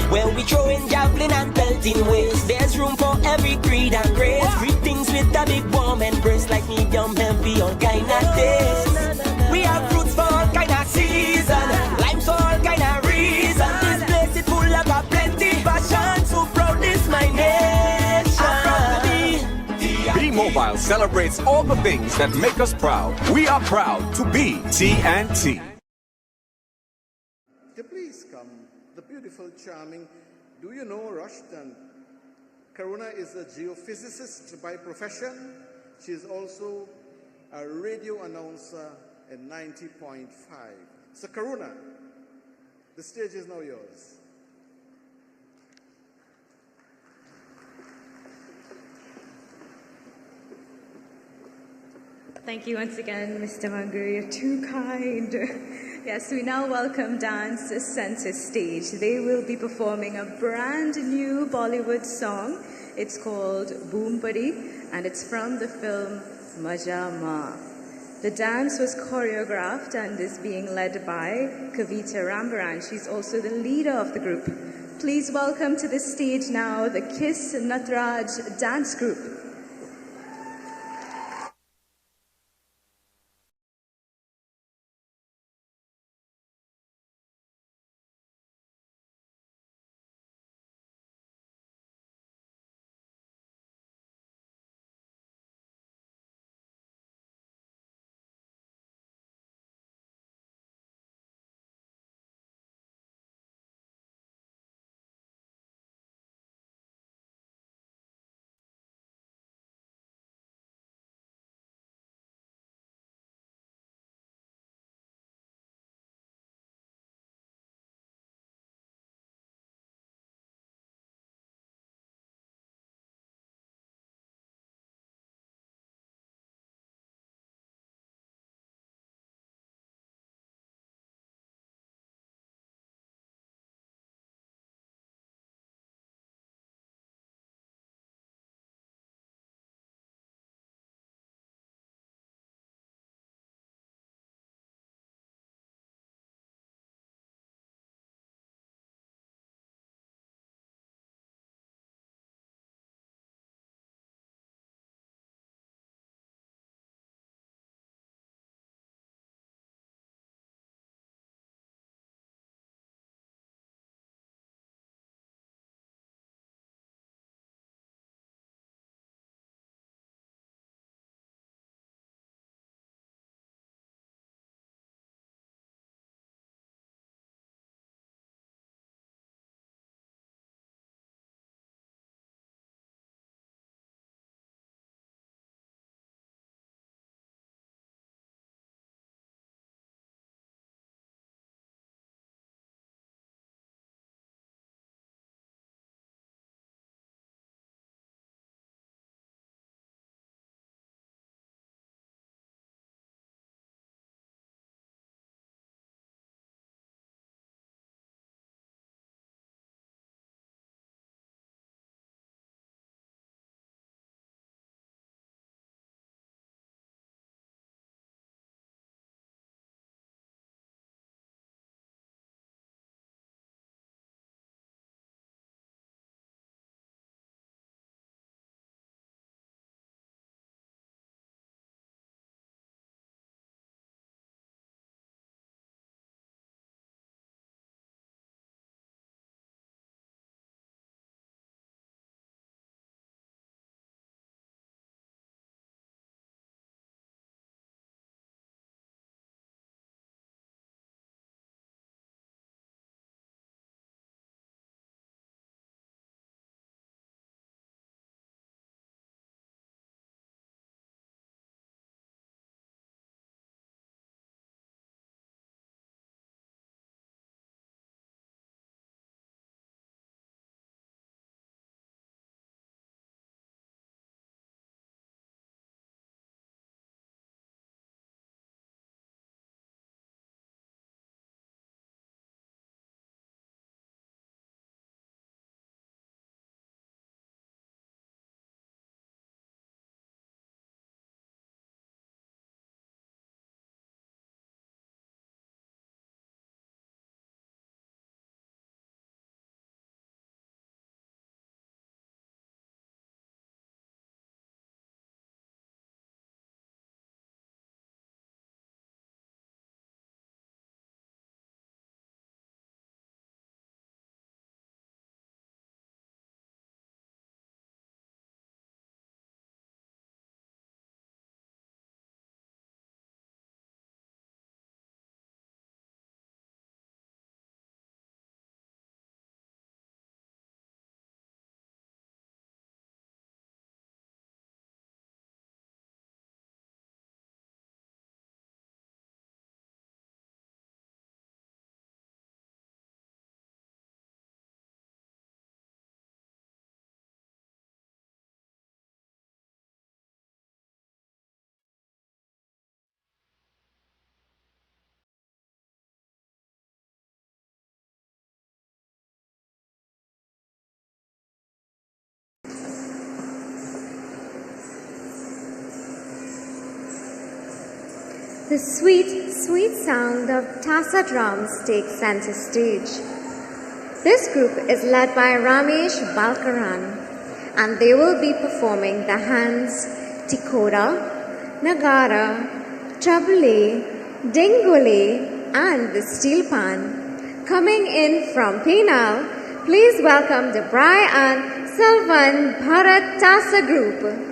where we throwing javelin and pelting waste. There's room for every creed and grace. Greetings with a big warm embrace, like medium, heavy, all kind of taste. We have fruits for all kind of season, limes for all kind of reason. This place is full of a plenty passion, so proud is my nation. I'm proud to be. Be Mobile celebrates all the things that make us proud. We are proud to be TNT. Please come, the beautiful, charming. Do you know Rushton? Karuna is a geophysicist by profession. She is also a radio announcer at 90.5. So Karuna, the stage is now yours. Thank you once again, Mr. Mangu. You're too kind. Yes, we now welcome Dance Center Stage. They will be performing a brand new Bollywood song. It's called Boom Buddy, and it's from the film Maja Ma. The dance was choreographed and is being led by Kavita Rambaran. She's also the leader of the group. Please welcome to the stage now the Kiss Natraj Dance Group. The sweet, sweet sound of Tasa drums takes center stage. This group is led by Ramesh Balkaran, and they will be performing the hands, tikoda, nagara, tabule, dingole, and the steel pan. Coming in from Penal, please welcome the Brai and Salvan Bharat Tasa group.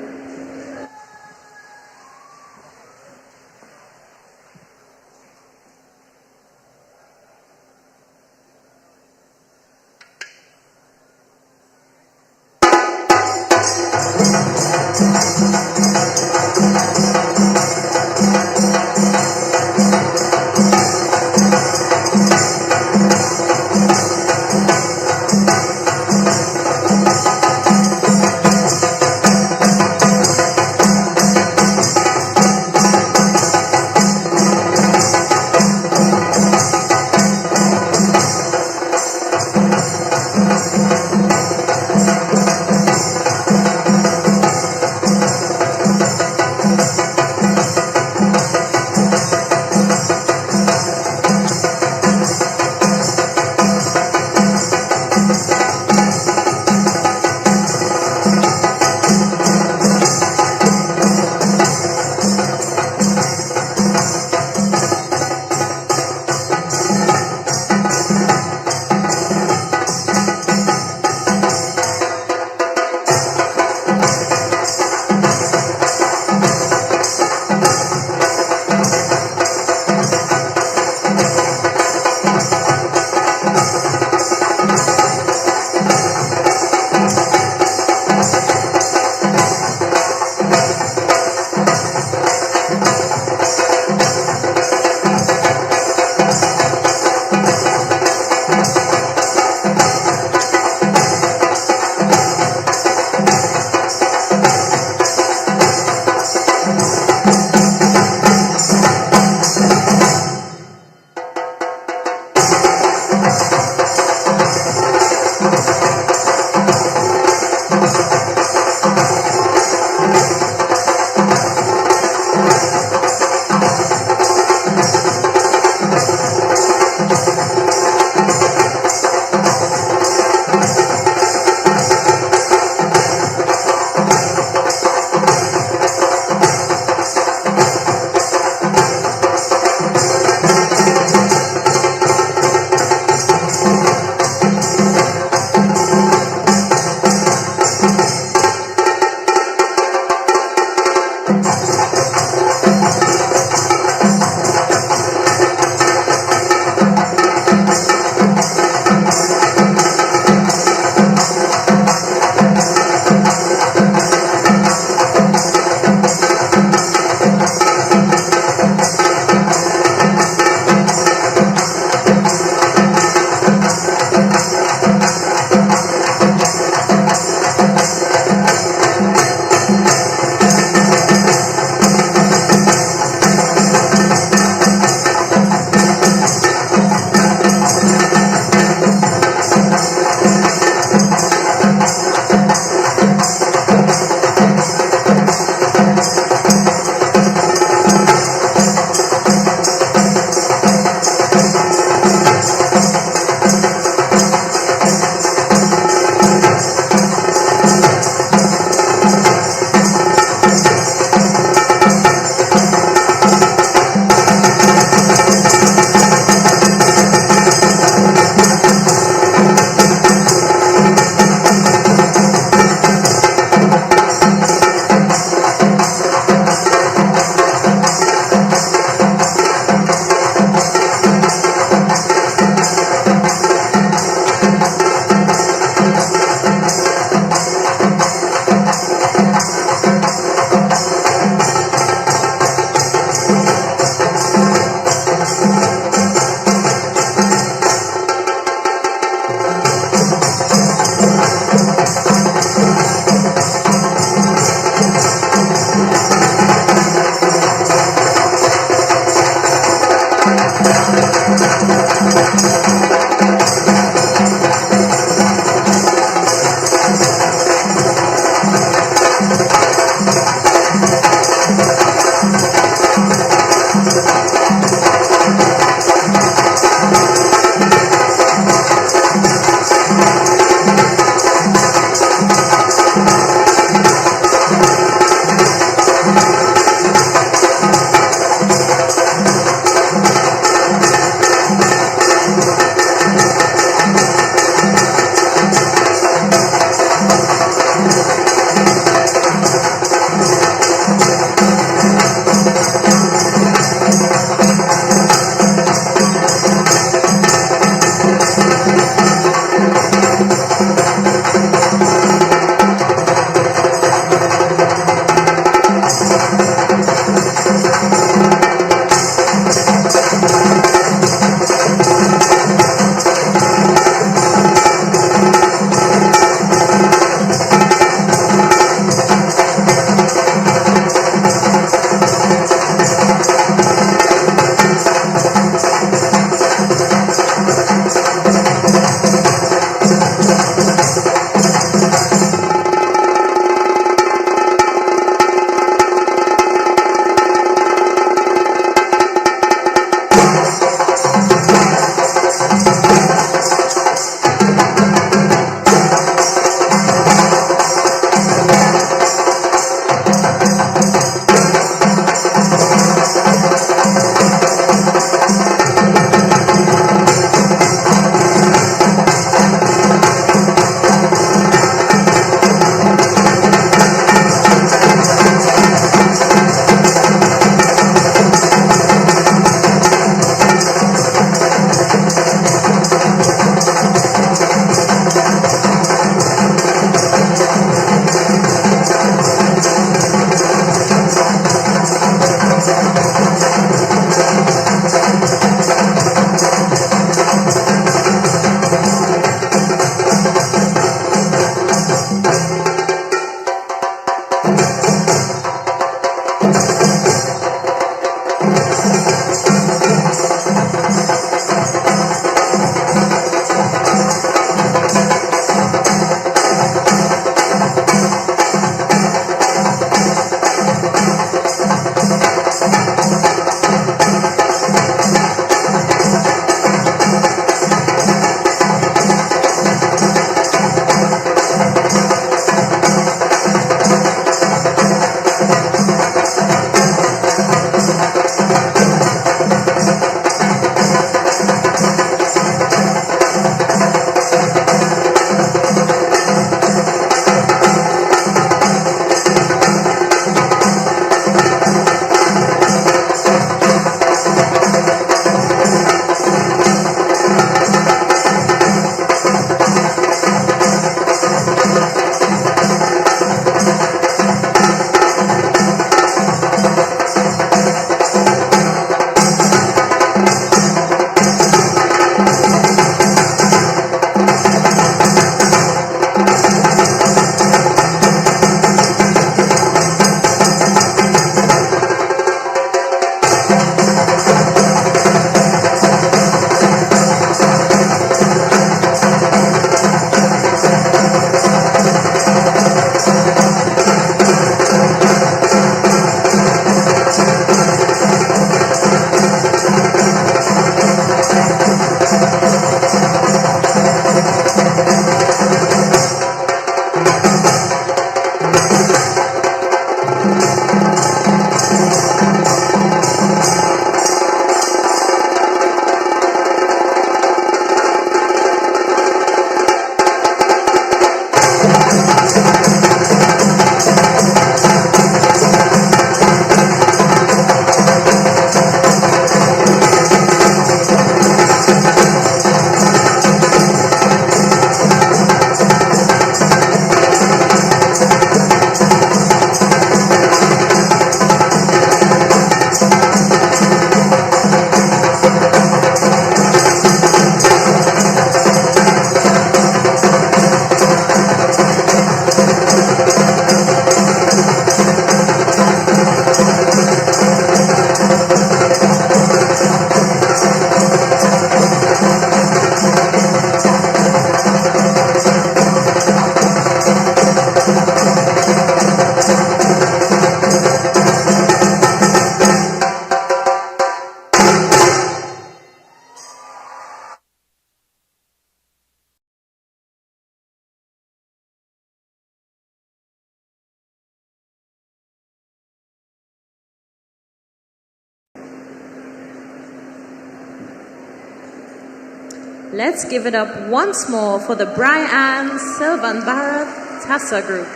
Let's give it up once more for the Brian Sylvan Bharat Tasa group.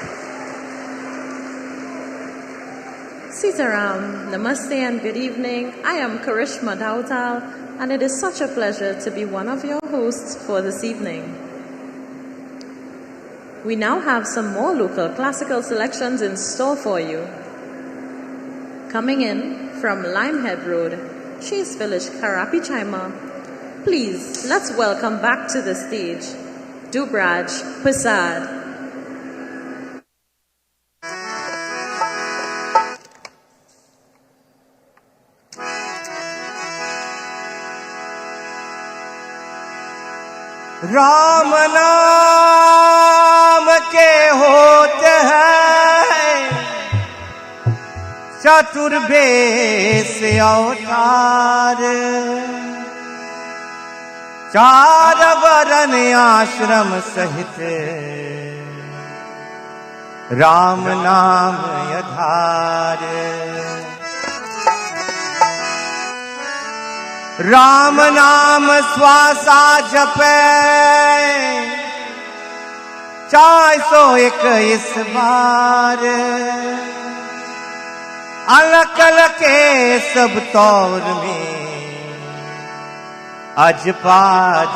Sitaram, Namaste and good evening. I am Karishma Dautal, and it is such a pleasure to be one of your hosts for this evening. We now have some more local classical selections in store for you. Coming in from Limehead Road, Chase Village, Karapi Chaima, please, let's welcome back to the stage, Dubraj Prasad. Ram नाम के होते हैं चतुर्वेश अवतार, चार वरन आश्रम सहित राम नाम आधार। राम नाम श्वासा जपे 421 बार, अलग अलग के सब तौर में अजपा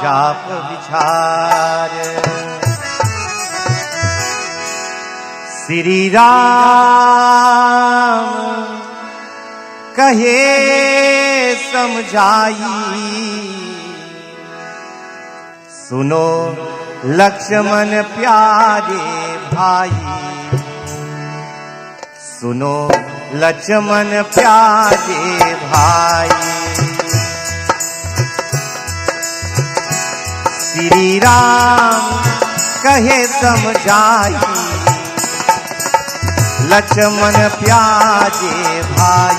जाप विचार। श्री राम कहे समझाई, सुनो लक्ष्मण प्यारे भाई, सुनो लक्ष्मण प्यारे भाई। श्री राम कहे समझाई, लक्ष्मण प्यारे भाई,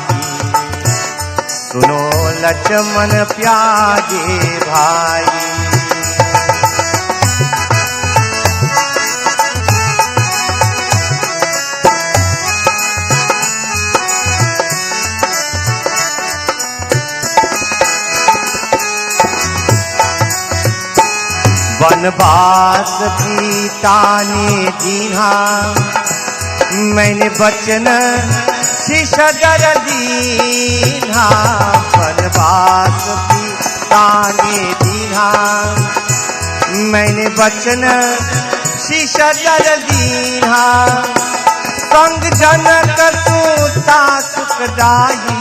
सुनो लक्ष्मण प्यारे भाई। वनवास पिता ने दीना, मैंने बचन शिशदर दीना। वनवास पिता ने दीना, मैंने बचन शिशदर दीना। संग जनक सूता सुखदाई,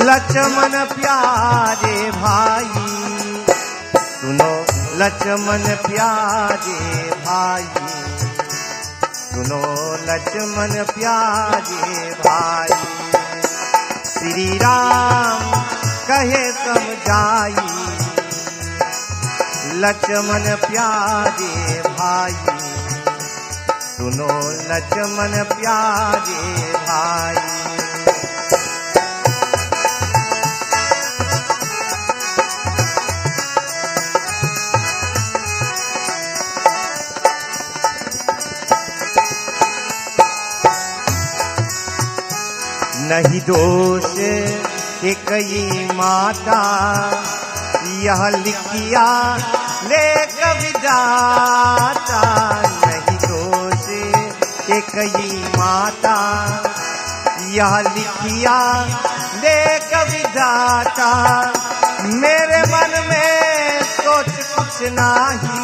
लक्ष्मण प्यारे भाई, सुनो लक्ष्मण प्यारे भाई, सुनो लक्ष्मण प्यारे भाई। श्री राम कहे समझाई, लक्ष्मण प्यारे भाई, सुनो लक्ष्मण प्यारे भाई। नहीं दोष के कई माता, यह लिखिया लेख विधाता। नहीं दोष के कई माता, यह लिखिया लेख विधाता। मेरे मन में सोच कुछ नाही,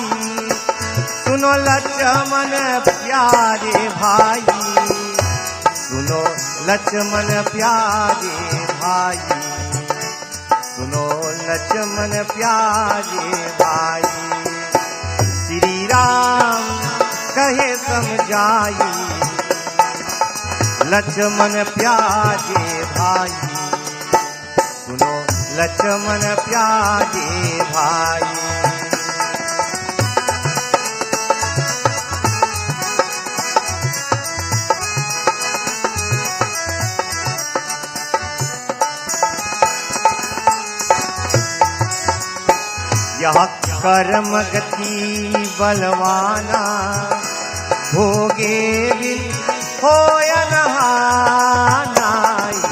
सुनो लक्ष्मण प्यारे भाई, सुनो लक्ष्मण प्यारे भाई, सुनो लक्ष्मण प्यारे भाई। श्री राम कहे समझाई, लक्ष्मण प्यारे भाई, सुनो लक्ष्मण प्यारे भाई। यह कर्म गति बलवाना, भोगे बिन होय नहाना।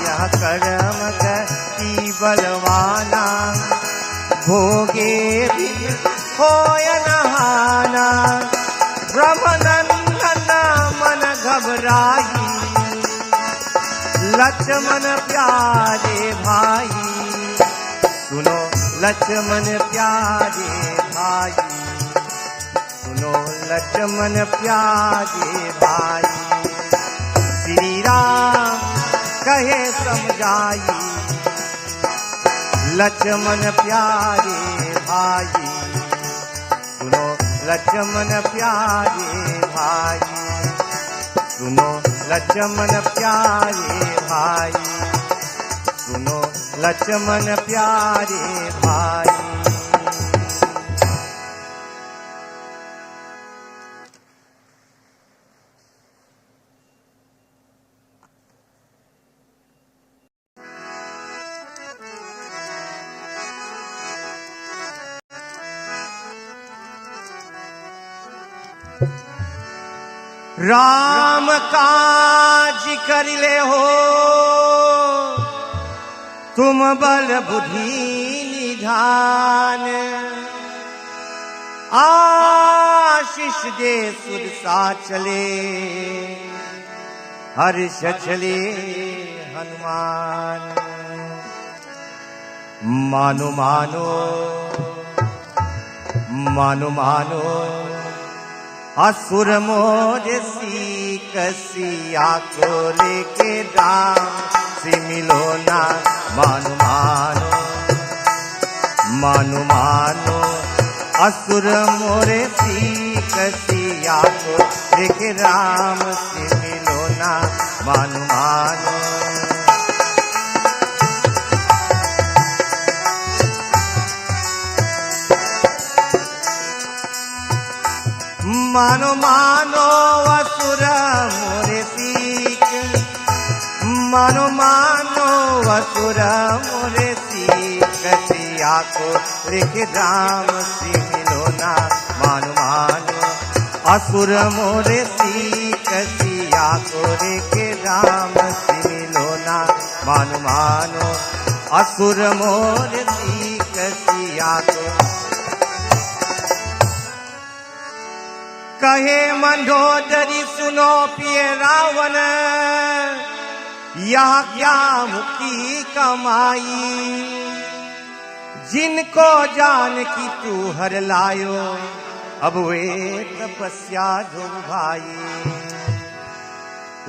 यह कर्म गति बलवाना, भोगे भी होय नहाना, ब्रह्मनंदन मन घबराई, लक्ष्मण प्यारे भाई, सुनो लक्ष्मण प्यारे भाई, सुनो लक्ष्मण प्यारे भाई। श्री राम कहे समझाई, लक्ष्मण प्यारे भाई, सुनो लक्ष्मण प्यारे भाई, सुनो लक्ष्मण प्यारे भाई, सुनो लक्ष्मण प्यारे भाई। राम काज कर ले हो, तुम बल बुद्धि निधान, आशीष दे सुरसा चले, हर्ष चले हनुमान। मानो मानो मानो मानो असुर मोर सीक सिया को लेके राम से मिलो ना। मानो मानो मानो मानो असुर मोरे सीक सिया को लेके राम से मिलो ना। मानो मानो मानो मानो असुर मोरे सीक, मानो मानो असुर मोरे सीक सिया को लेके राम से मिलो ना। मानो मानो असुर मोरे सीक सिया को लेके राम से मिलो ना। मानो मानो असुर मोरे सीक सिया को। कहे मंडोदरी सुनो पिए रावण, यह क्या मुक्ति कमाई, जिनको जान की तू हर लायो, अब वे तपस्या धो भाई।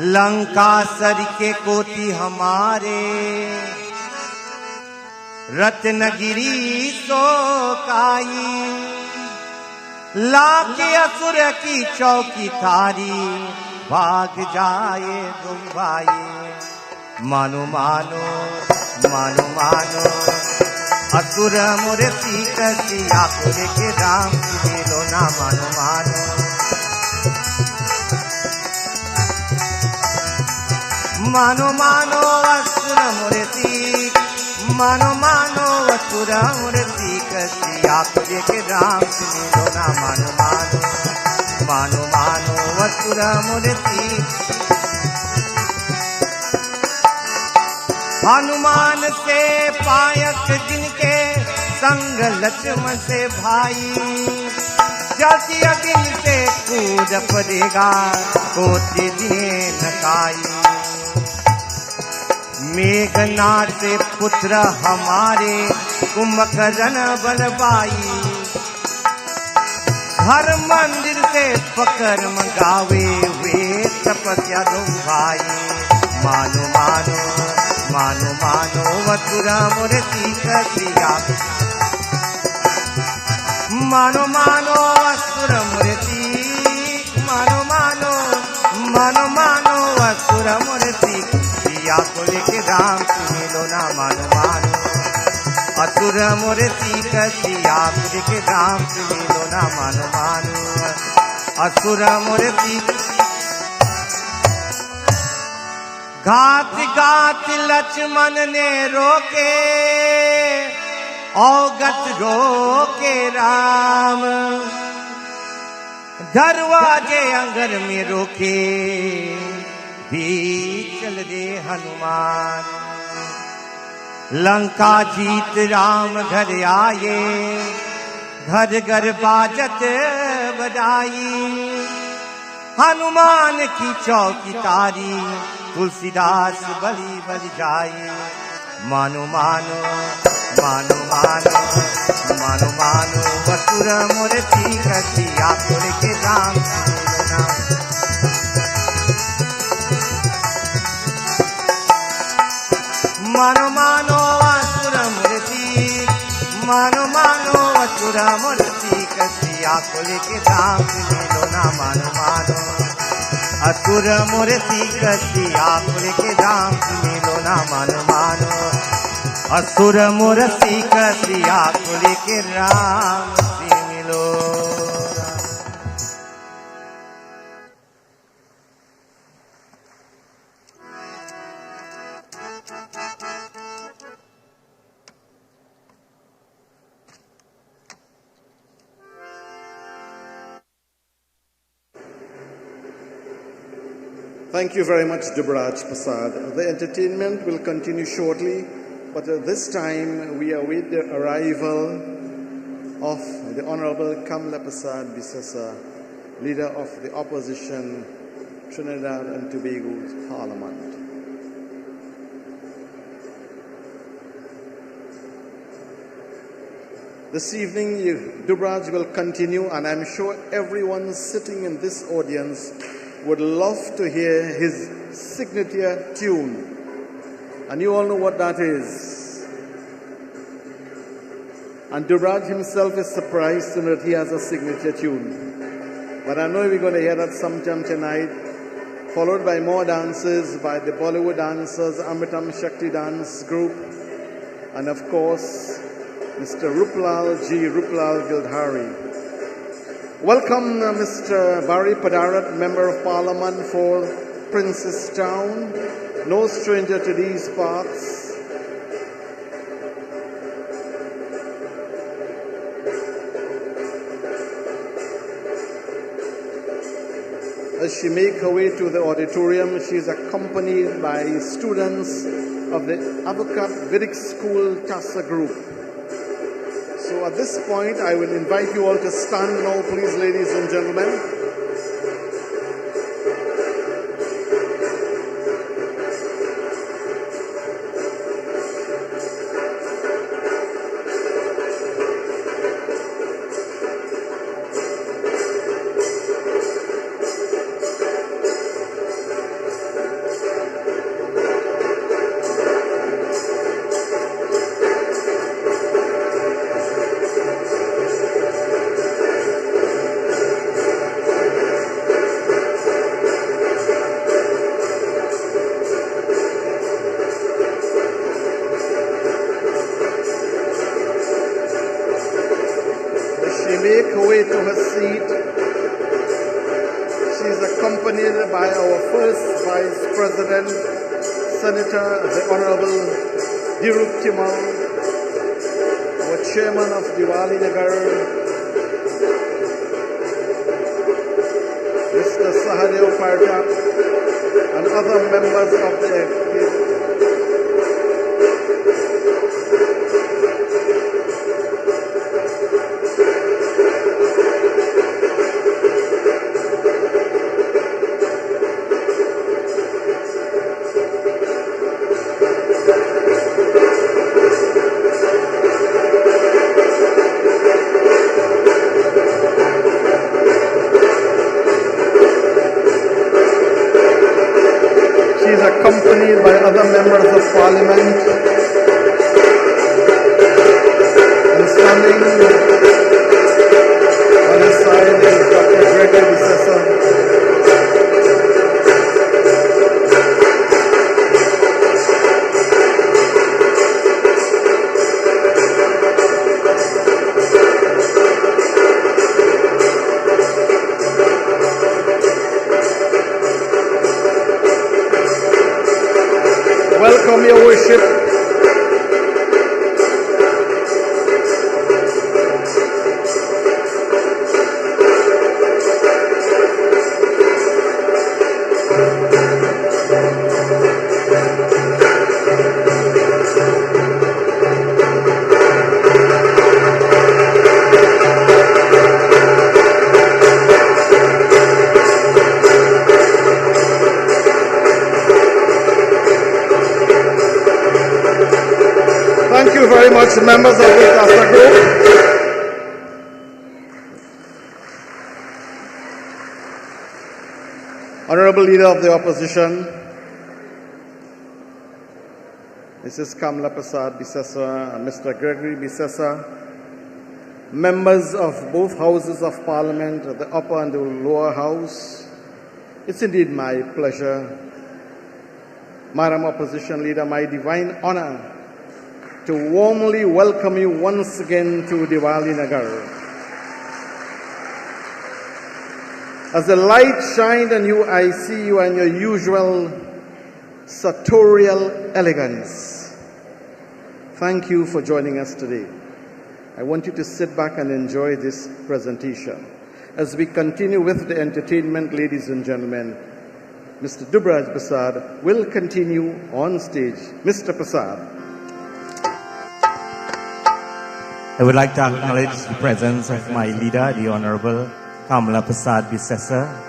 लंका सर के कोटि हमारे, रत्नगिरी सोकाई, लाके असुर की चौकी थारी, भाग जाए तुम भाई। मानो मानो मानो मानो असुर मोरे सीक सिया को लेके राम से मिलो ना। मानो मानो मानो मानो असुर मोरे सीक, मानो मानो असुर मोरे सीक सिया को लेके राम से मिलो ना। मानो मानो मानो मानो असुर मोरे सीक। हनुमान से पायक जिनके संग लक्ष्मण से भाई, जाति दिन से कूद पड़ेगा कोटि दिए नकाई। मेघनाथ से पुत्र हमारे कुंभकर्ण बलवाई, हर मंदिर से पकड़ मंगावे वे तपस्या दो भाई। मानो मानो मानो मानो असुर मोरे सीक सिया, मानो मानो असुर मोरे सीक, मानो मानो मानो मानो असुर मोरे सीक सिया को लेके राम से मिलो ना। मानो मानो असुर मोरे सीक सिया को लेके राम से मिलो ना। मानो मानो असुर मोरे सीक। घात घात लक्ष्मण ने रोके, औगत रोके राम, दरवाजे अंगर में रोके भी चल दे हनुमान। लंका जीत राम घर आए, घर घर बाजत बजाई। हनुमान की चौकी तारी, तुलसीदास बलि बलि जाई। मानो मानो मानो मानो मानो मानो असुर मूर्ति कसी आकुल के राम मानो मानो असुर मूर्ति, मानो मानो असुर मूर्ति कसी आकुल के राम मिलो ना। मानो मानो असुर मूर्ति कसी आकुल के राम मिलो ना। मानो मानो असुर मूर्ति कसी आकुल के राम से मिलो। Thank you very much, Dubraj Prasad. The entertainment will continue shortly, but this time we await the arrival of the Honorable Kamla Prasad Bisasa, leader of the opposition, Trinidad and Tobago's Parliament. This evening, Dubraj will continue, and I'm sure everyone sitting in this audience would love to hear his signature tune. And you all know what that is. And Dubraj himself is surprised to know that he has a signature tune. But I know we're going to hear that sometime tonight, followed by more dances by the Bollywood dancers, Amritam Shakti dance group, and of course, Mr. Ruplal Gildhari. Welcome, Mr. Bari Padarat, Member of Parliament for Princess Town, no stranger to these parts. As she makes her way to the auditorium, she is accompanied by students of the Avocat Vedic School Tasa group. So at this point, I will invite you all to stand now, please, ladies and gentlemen. By our first Vice President, Senator, the Honorable Dhirup Timal, our Chairman of Divali Nagar, Mr. Sahadev Parta, and other members of the accompanied by other members of Parliament, and standing on his side is Dr. Gregory Tasa. Welcome, Your Worship. distinguished members of the Tasa group, Honorable Leader of the Opposition, Mrs. Kamala Prasad Bisesa and Mr. Gregory Bisesa, members of both houses of Parliament, the upper and the lower house, it's indeed my pleasure, Madam Opposition Leader, my divine honor to warmly welcome you once again to Divali Nagar. As the light shined on you, I see you in your usual sartorial elegance. Thank you for joining us today. I want you to sit back and enjoy this presentation. As we continue with the entertainment, ladies and gentlemen, Mr. Dubraj Prasad will continue on stage. Mr. Prasad. I would like to acknowledge the presence of my leader, the Honorable Kamala Prasad Bisesa.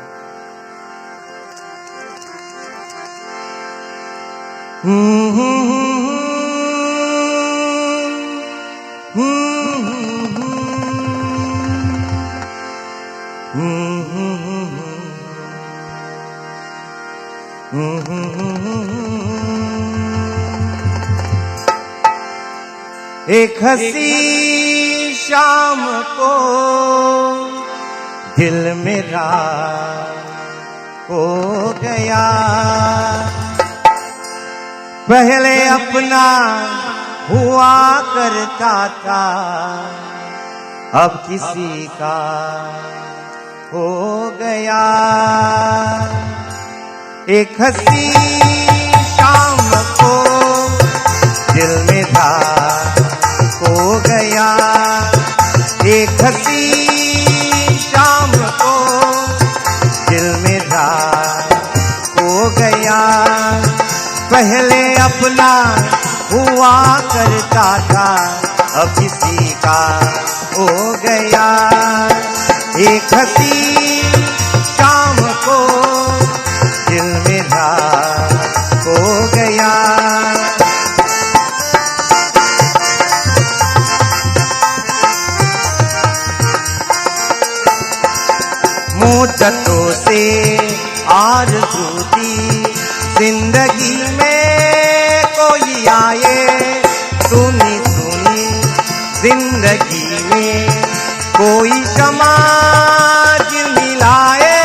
एक हंसी शाम को दिल मेरा खो गया, पहले अपना हुआ करता था, अब किसी का हो गया। एक हंसी शाम को दिल मेरा खो गया, एक हंसी शाम को दिल मेरा खो गया, पहले अपना हुआ करता था, अब किसी का हो गया। एक हंसी शाम को दिल मेरा खो गया। मुद्दतों से आरज़ू थी जिंदगी में कोई आए, सुनी सुनी जिंदगी में कोई शमा मिलाए,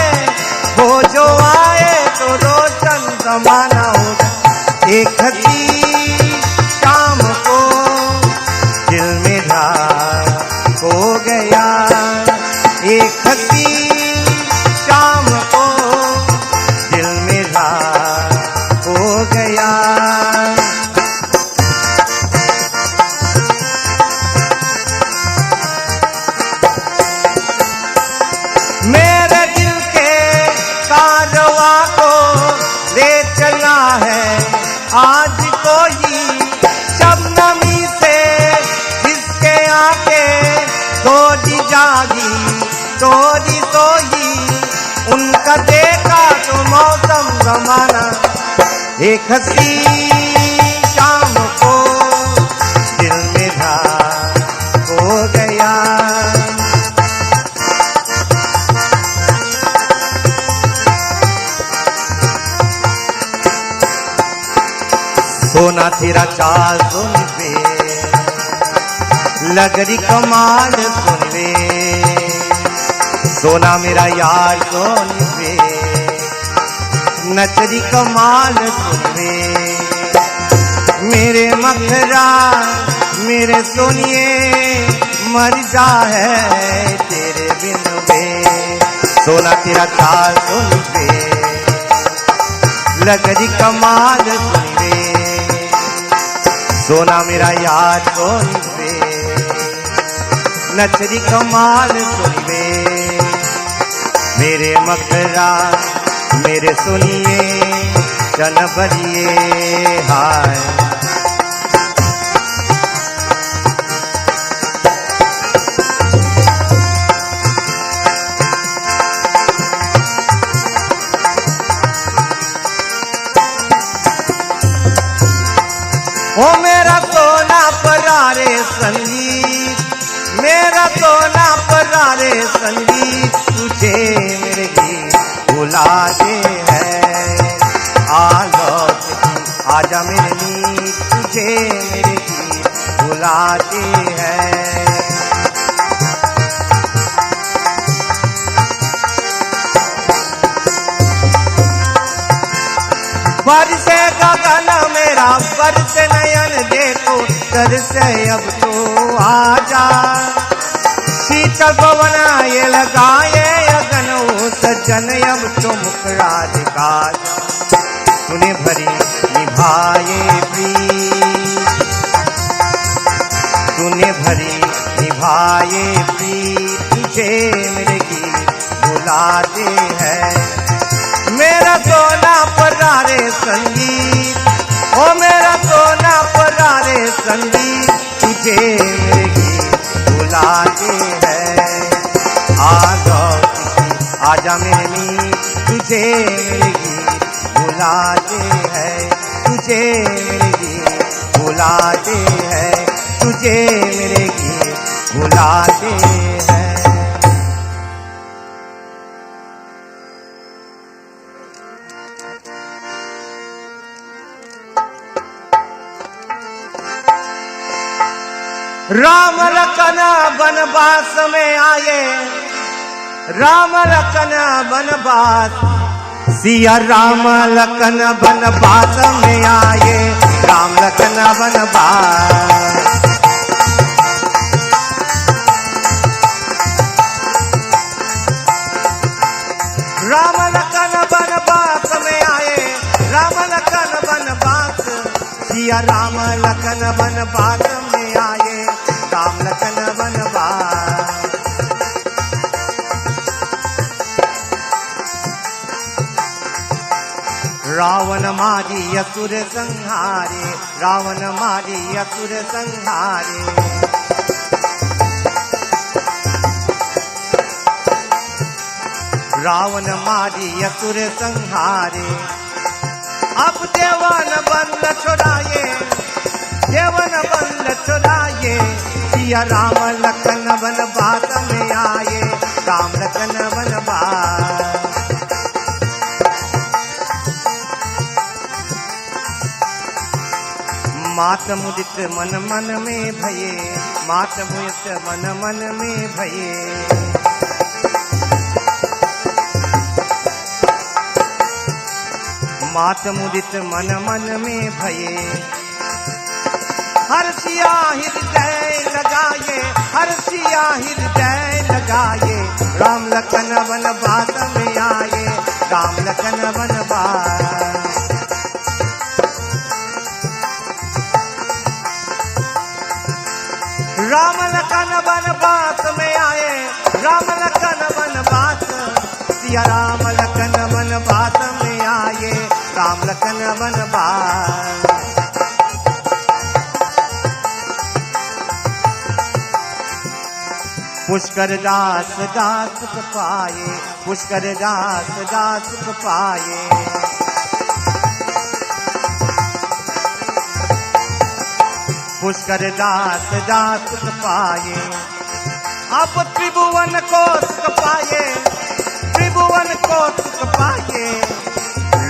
वो जो आए तो रोशन ज़माना होगा। एक हंसी शाम को दिल मेरा खो गया, एक हंसी शाम को दिल मेरा खो गया। मेरे दिल के कारवां को ले चला है आज कोई, शबनमी से जिसके आके थोड़ी जागी थोड़ी सोई, उनका देखा तो मौसम ज़माना। एक हंसी शाम को दिल मेरा खो गया। सोना तेरा चाल सुन वे, लगरी कमाल सुन वे, सोना मेरा यार सुन वे, नचरी कमाल सुन वे, मेरे मखरा मेरे सोनिए मर जा है तेरे बिन वे। सोना तेरा चाल सुन वे, लगरी कमाल सुन वे, सोना मेरा यार सुन वे, नचरी कमाल सुन वे, मेरे मखरा मेरे सुनिए चन भरिए हाय। ओ मेरा सोना परारे रे संगीत, तुझे मेरे गीत बुलाते हैं। आ लौट की आजा मेरे मीत, तुझे मेरे गीत बुलाते हैं। बरसे गगन मेरा, बरसे नयन देखो, तरसे अब तो आजा। शीतल पवन ये लगाए अगन, ओ सज्जन अब तो मुखड़ा दिखा जा। तूने भरी निभाए प्रीत, तूने भरी निभाए प्रीत, तुझे मेरे गीत बुलाते हैं। मेरा सोना परारे संगीत, ओ मेरा सोना परारे संगीत, तुझे मेरे गीत बुलाते हैं। आ लौट की आजा मेरे मीत, तुझे मेरे गीत बुलाते हैं। तुझे मेरे गीत बुलाते हैं, तुझे मेरे गीत बुलाते हैं। राम लखन वनवास में आए, राम लखन वनवास, सिया राम लखन वनवास में आए, राम लखन वनवास। राम लखन वनवास में आए, राम लखन वनवास, सिया राम लखन वनवास में आए, राम लखन वनवास। रावण मारी असुर संहारे, रावण मारी असुर संहारे। रावण मारी असुर संहारे। अब देवन बंद छुड़ाए, देवन बंद छुड़ाए, सिया राम लखन वनवास में आए, राम लखन वनवास। मात मुदित मन मन में भये, मात मुदित मन मन में भये। मात मुदित मन मन में भये। हर्षिया हृदय लगाए, हर्षिया हृदय लगाए, राम लखन वनवास में आए, राम लखन वनवास। राम लखन वनवास में आए, राम लखन वनवास, सिया राम लखन वनवास में आए, राम लखन वनवास। पुष्कर दास दास पाए, पुष्कर दास दास पाए। पुष्कर दास दास पाए। अब त्रिभुवन को सुख पाए, त्रिभुवन को सुख पाए।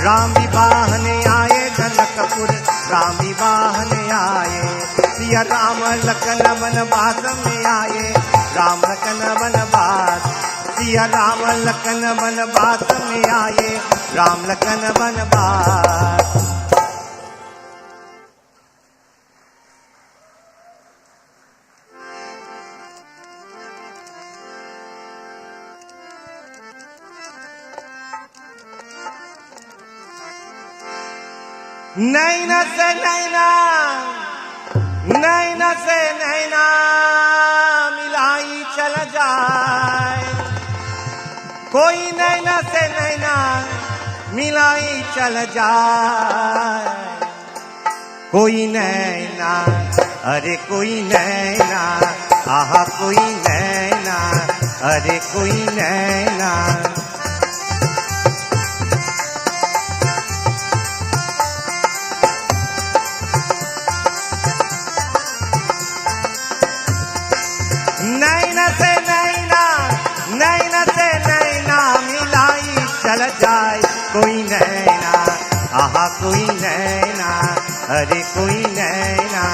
राम विवाह ने आए जनकपुर, राम विवाह ने आए। सिया राम लखन वनवास में आए, राम लखन वनवास। सिया राम लखन वनवास में आए, राम लखन वनवास। नैना से नैना, नैना से नैना मिलाई चल जाए। कोई नैना से नैना मिलाई चल जाए। कोई नैना, अरे कोई नैना, आहा कोई नैना, अरे कोई नैना। नैना से नैना, नैना से नैना मिलाई चल जाए कोई नैना, आहा कोई नैना, अरे कोई नैना।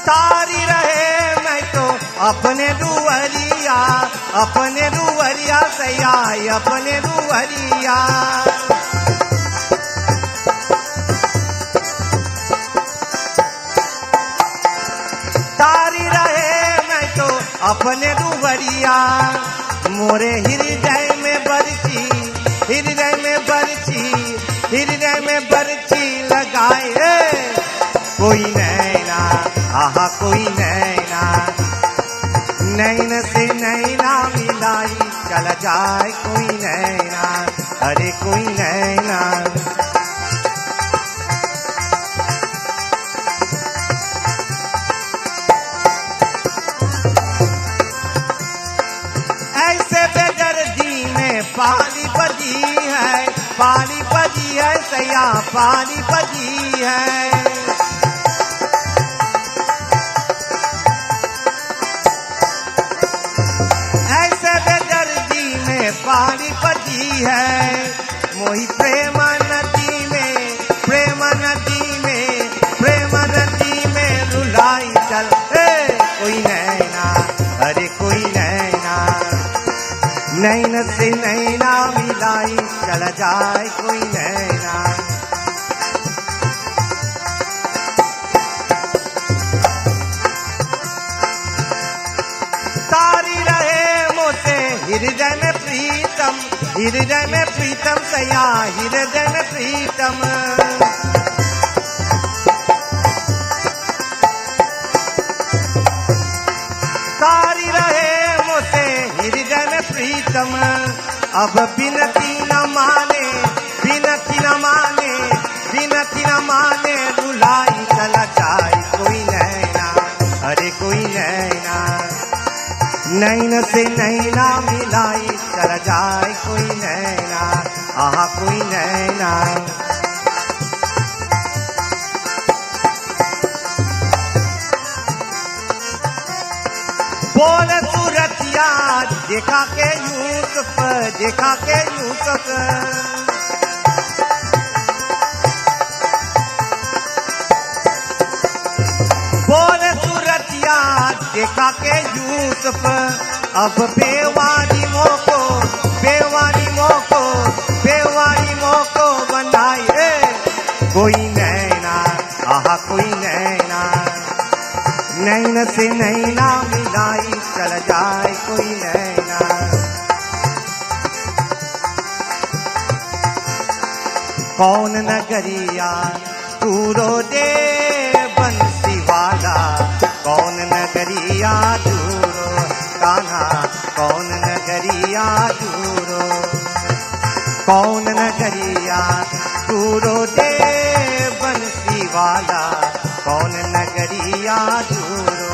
तारी रहे मैं तो अपने रुवरिया, अपने रुवरिया सैया, अपने रुवरिया। तारी रहे मैं तो अपने रुवरिया, मोरे हृदय में बरछी, हृदय में बरछी, हृदय में बरछी लगाए कोई नैना, आहा कोई नैना। नैन से नैना मिलाई चल जाए कोई नैना, अरे कोई नैना। ऐसे बेदर्दी में पानी बजी है, पानी बजी है सैया, पानी बजी है। पानी बजी है मोही प्रेम नदी में, प्रेम नदी में, प्रेम नदी में रुलाई चल कोई नैना, अरे कोई नैना। नैन से नैना मिलाई चल जाए कोई नैना। तारी रहे मोसे हृदय में प्रीतम, हृदय में प्रीतम सया, हृदय में प्रीतम। तारी रहे मोसे हृदय में प्रीतम। अब बिनती न माने, बिनती न माने, बिनती न माने रुलाई चला जाए कोई नैना, अरे कोई नैना। नैन से नैना मिलाई चल जाए कोई नैना, आहा कोई नैना। बोले सूरतिया देखा के यूसुफ, देखा के यूसुफ। बोले सूरतिया देखा के यूसुफ। अब बेवारी मोको, बेवारी मोको, बेवारी मोको बनाए कोई नैना, आहा कोई नैना। नैन से नैना मिलाई चल जाए कोई नैना। कौन नगरिया दूरो दे बंसी वाला, कौन नगरिया दूरो कान्हा, कौन नगरिया दूरो, कौन नगरिया दूरो दे बंसी वाला, कौन नगरिया दूरो।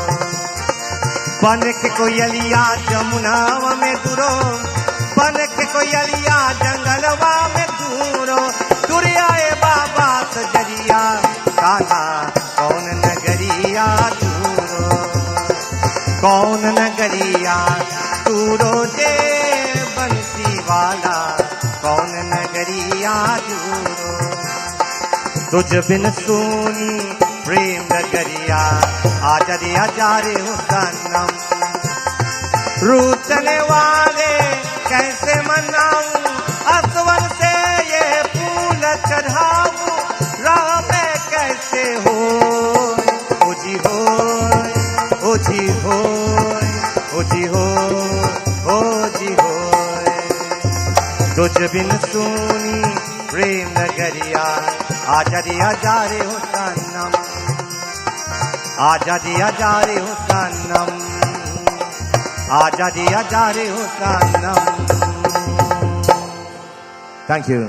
बन के कोयलिया जमुनावा में दूरो, बन के कोयलिया जंगलवा में दूरो। दुरियाए बाबा सजरिया कान्हा, कौन नगरिया दूरो, कौन नगरिया दूरो दे बंसी वाला, कौन नगरिया दूरो। तुझ बिन सुनी प्रेम नगरिया आजा रे आजा रे हो सनम। रूठने वाले कैसे मनाऊं, असवर से ये फूल चढ़ाऊं, राह में कैसे हो जी हो, ओ जी हो, ओ जी हो, ओ जी हो। तुझ बिन सुनी प्रेम नगरिया आजा रे आजा रे हो सनम, आजा रे आजा रे हो सनम, आजा रे आजा रे हो सनम। Thank you.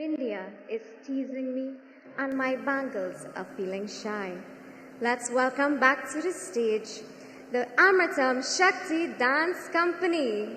India is teasing me and my bangles are feeling shy. Let's welcome back to the stage the Amritam Shakti Dance Company.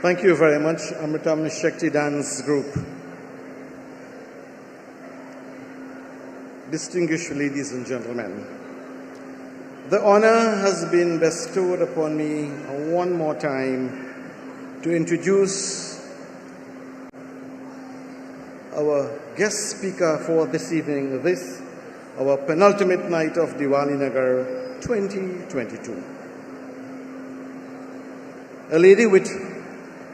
Thank you very much, Amritam Shakti Dance Group. Distinguished ladies and gentlemen, the honor has been bestowed upon me one more time to introduce our guest speaker for this evening, our penultimate night of Divali Nagar 2022. A lady with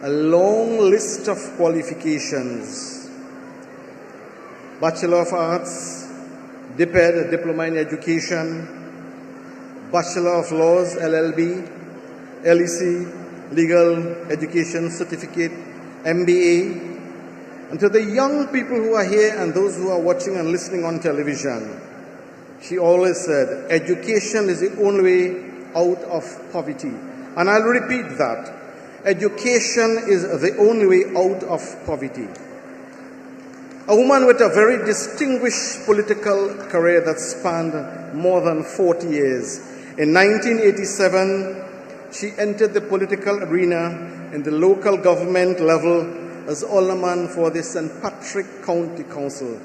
a long list of qualifications: Bachelor of Arts, DPED, Diploma in Education, Bachelor of Laws, LLB, LEC, Legal Education Certificate, MBA. And to the young people who are here and those who are watching and listening on television, she always said, education is the only way out of poverty. And I'll repeat that. Education is the only way out of poverty. A woman with a very distinguished political career that spanned more than 40 years. In 1987, she entered the political arena in the local government level as alderman for the St. Patrick County Council.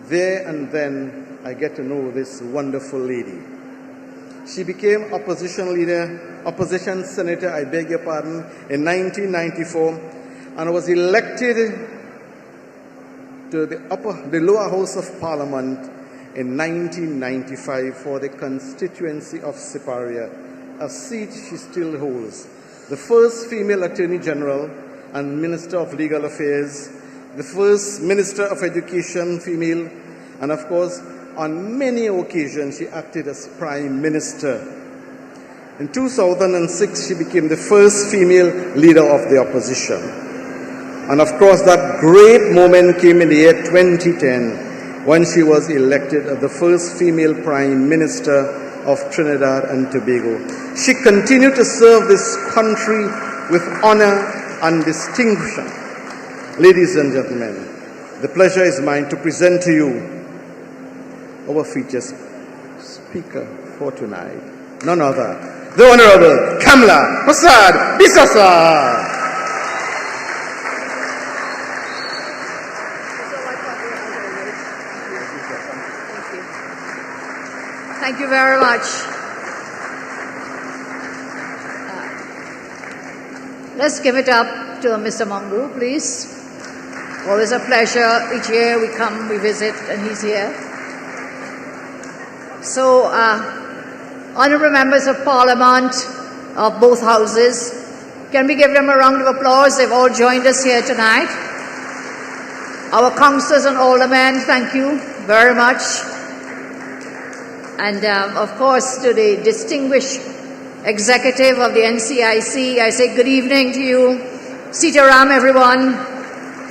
There and then, I get to know this wonderful lady. She became opposition senator, I beg your pardon, in 1994, and was elected to the lower house of parliament in 1995 for the constituency of Siparia, a seat she still holds. The first female attorney general and minister of legal affairs, the first minister of education female, and of course, on many occasions, she acted as prime minister. In 2006, she became the first female leader of the opposition. And of course, that great moment came in the year 2010, when she was elected as the first female prime minister of Trinidad and Tobago. She continued to serve this country with honor and distinction. Ladies and gentlemen, the pleasure is mine to present to you our featured speaker for tonight, none other, the Honorable Kamla Prasad Bisasa. Thank you very much. Let's give it up to Mr. Mangu, please. Always a pleasure. Each year we come, we visit, and he's here. So, honourable members of Parliament of both houses, can we give them a round of applause? They've all joined us here tonight. Our councillors and aldermen, thank you very much. And of course, to the distinguished executive of the NCIC, I say good evening to you. Sitaram, everyone.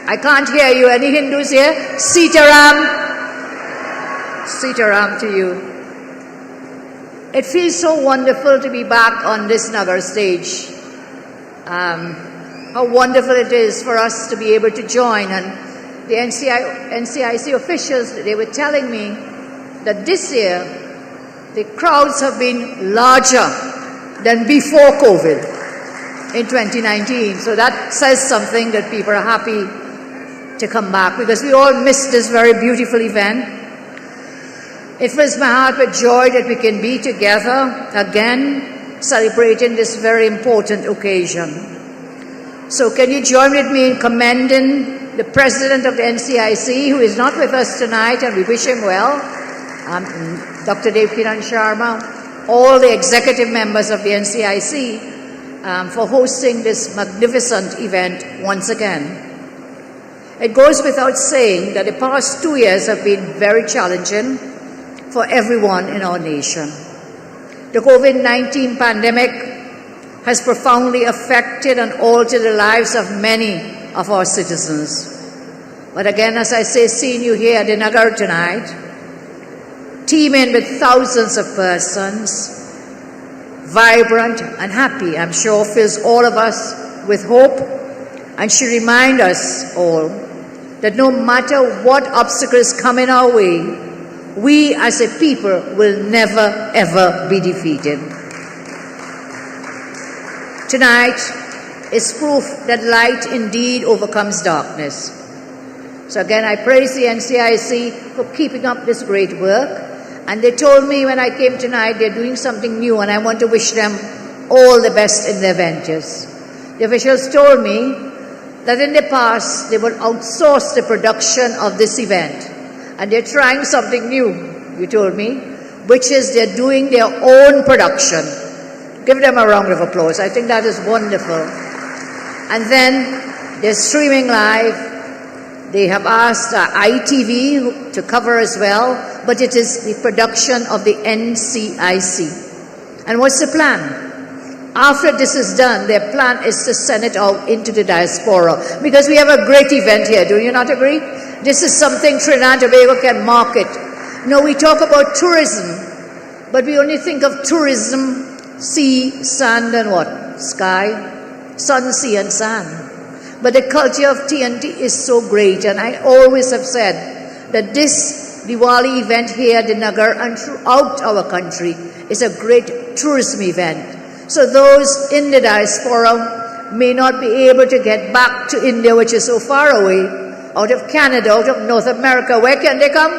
I can't hear you. Any Hindus here? Sitaram. Sitaram to you. It feels so wonderful to be back on this Nagar stage. How wonderful it is for us to be able to join. And the NCIC officials, they were telling me that this year, the crowds have been larger than before COVID in 2019. So that says something that people are happy to come back, because we all missed this very beautiful event. It fills my heart with joy that we can be together again, celebrating this very important occasion. So can you join with me in commending the President of the NCIC, who is not with us tonight, and we wish him well, Dr. Dev Kiran Sharma, all the executive members of the NCIC for hosting this magnificent event once again. It goes without saying that the past 2 years have been very challenging for everyone in our nation. The COVID-19 pandemic has profoundly affected and altered the lives of many of our citizens. But again, as I say, seeing you here at the Nagar tonight, teeming with thousands of persons, vibrant and happy, I'm sure fills all of us with hope, and should remind us all that no matter what obstacles come in our way, we as a people will never ever be defeated. Tonight, is proof that light indeed overcomes darkness. So again, I praise the NCIC for keeping up this great work. And they told me when I came tonight, they're doing something new, and I want to wish them all the best in their ventures. The officials told me that in the past, they would outsource the production of this event. And they're trying something new, you told me, which is they're doing their own production. Give them a round of applause. I think that is wonderful. And then they're streaming live. They have asked ITV to cover as well, but it is the production of the NCIC. And what's the plan? After this is done, their plan is to send it out into the diaspora, because we have a great event here. Do you not agree? This is something Trinidad and Tobago can market. No, we talk about tourism, but we only think of tourism, sea, sand, and what? Sky, sun, sea, and sand. But the culture of TNT is so great, and I always have said that this Diwali event here at the Nagar and throughout our country is a great tourism event. So those in the diaspora may not be able to get back to India, which is so far away, out of Canada, out of North America. Where can they come?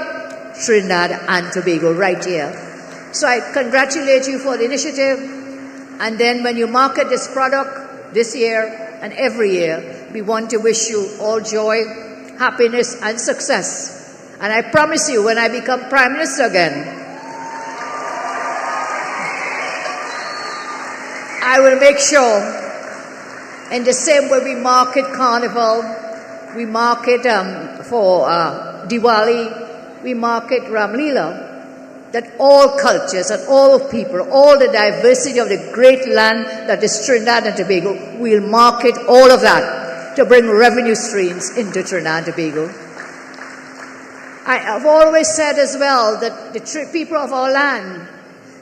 Trinidad and Tobago, right here. So I congratulate you for the initiative. And then when you market this product this year and every year, we want to wish you all joy, happiness, and success. And I promise you, when I become Prime Minister again, I will make sure, in the same way we market Carnival, we market for Diwali, we market Ram Leela, that all cultures and all people, all the diversity of the great land that is Trinidad and Tobago, we'll market all of that to bring revenue streams into Trinidad and Tobago. I have always said as well that the people of our land,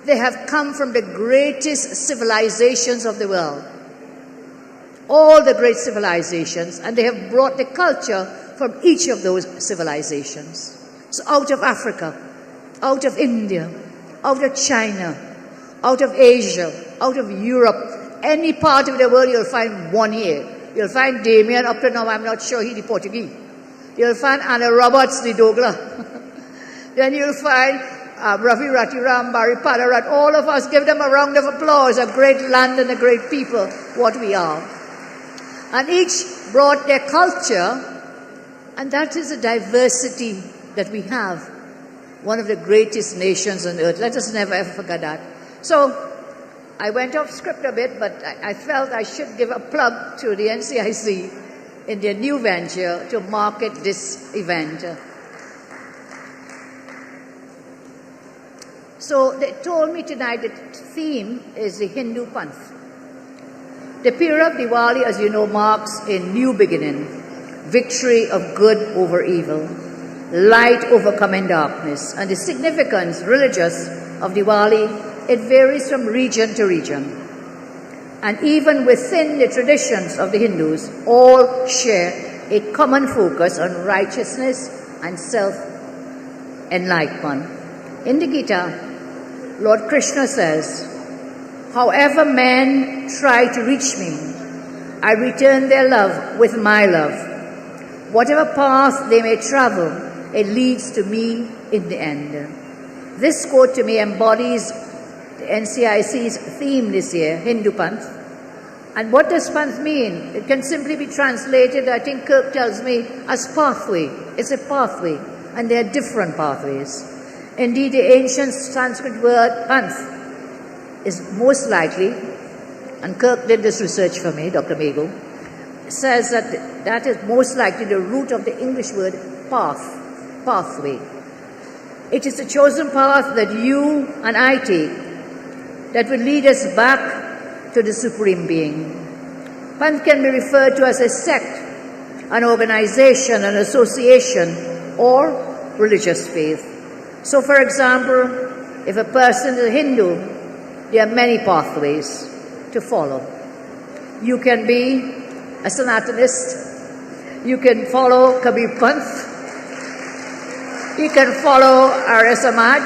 they have come from the greatest civilizations of the world. All the great civilizations, and they have brought the culture from each of those civilizations. So out of Africa, out of India, out of China, out of Asia, out of Europe, any part of the world, you'll find one here. You'll find Damien, up to now I'm not sure he's the Portuguese. You'll find Anna Roberts, the douglAR. Then you'll find Ravi Ratiram, Barry Padarat. All of us, give them a round of applause. A great land and a great people, what we are. And each brought their culture, and that is the diversity that we have. One of the greatest nations on earth. Let us never ever forget that. So I went off script a bit, but I felt I should give a plug to the NCIC in their new venture to market this event. So they told me tonight the theme is the Hindu Panth. The period of Diwali, as you know, marks a new beginning, victory of good over evil, light overcoming darkness. And the significance, religious, of Diwali, it varies from region to region. And even within the traditions of the Hindus, all share a common focus on righteousness and self-enlightenment. In the Gita, Lord Krishna says, "However men try to reach me, I return their love with my love. Whatever path they may travel, it leads to me in the end." This quote to me embodies the NCIC's theme this year, Hindu Panth. And what does Panth mean? It can simply be translated, I think Kirk tells me, as pathway. It's a pathway, and there are different pathways. Indeed, the ancient Sanskrit word Panth is most likely, and Kirk did this research for me, Dr. Mego, says that that is most likely the root of the English word path, pathway. It is the chosen path that you and I take that will lead us back to the Supreme Being. Panth can be referred to as a sect, an organization, an association, or religious faith. So, for example, if a person is a Hindu, there are many pathways to follow. You can be a Sanatanist, you can follow Kabir Panth, you can follow Arya Samaj,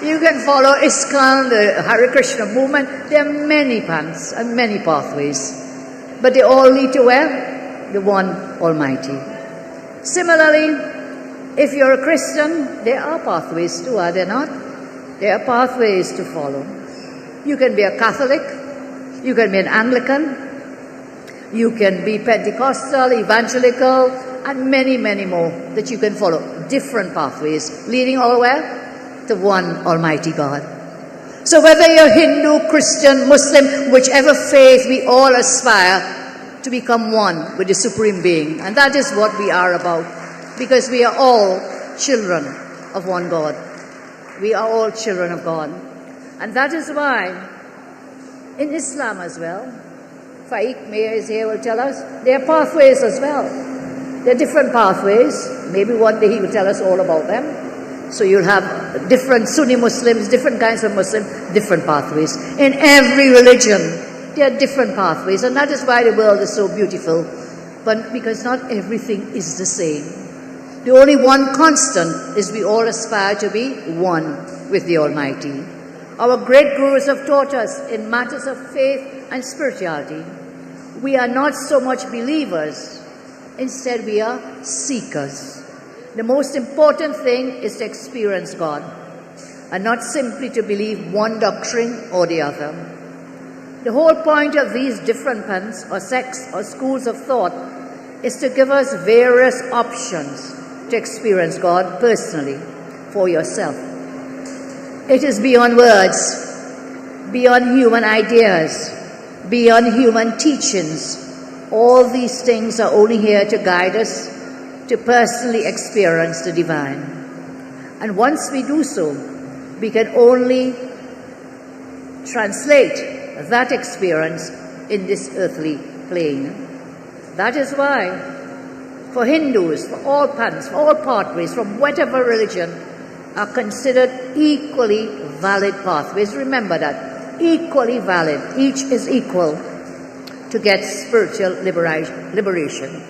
You can follow ISKCON, the Hare Krishna movement. There are many paths and many pathways. But they all lead to where? The one Almighty. Similarly, if you're a Christian, there are pathways too, are there not? There are pathways to follow. You can be a Catholic, you can be an Anglican, you can be Pentecostal, evangelical, and many, many more that you can follow. Different pathways leading all where? To one Almighty God. So whether you're Hindu, Christian, Muslim, whichever faith, we all aspire to become one with the Supreme Being. And that is what we are about, because we are all children of one God. We are all children of God. And that is why in Islam as well, Faik Mayor is here, will tell us, there are pathways as well. There are different pathways. Maybe one day he will tell us all about them. So you'll have different Sunni Muslims, different kinds of Muslims, different pathways. In every religion, there are different pathways. And that is why the world is so beautiful. But because not everything is the same. The only one constant is we all aspire to be one with the Almighty. Our great gurus have taught us in matters of faith and spirituality. We are not so much believers, instead we are seekers. The most important thing is to experience God and not simply to believe one doctrine or the other. The whole point of these different paths or sects or schools of thought is to give us various options to experience God personally for yourself. It is beyond words, beyond human ideas, beyond human teachings. All these things are only here to guide us to personally experience the divine. And once we do so, we can only translate that experience in this earthly plane. That is why for Hindus, for all paths, for all pathways, from whatever religion, are considered equally valid pathways. Remember that, equally valid. Each is equal to get spiritual liberation.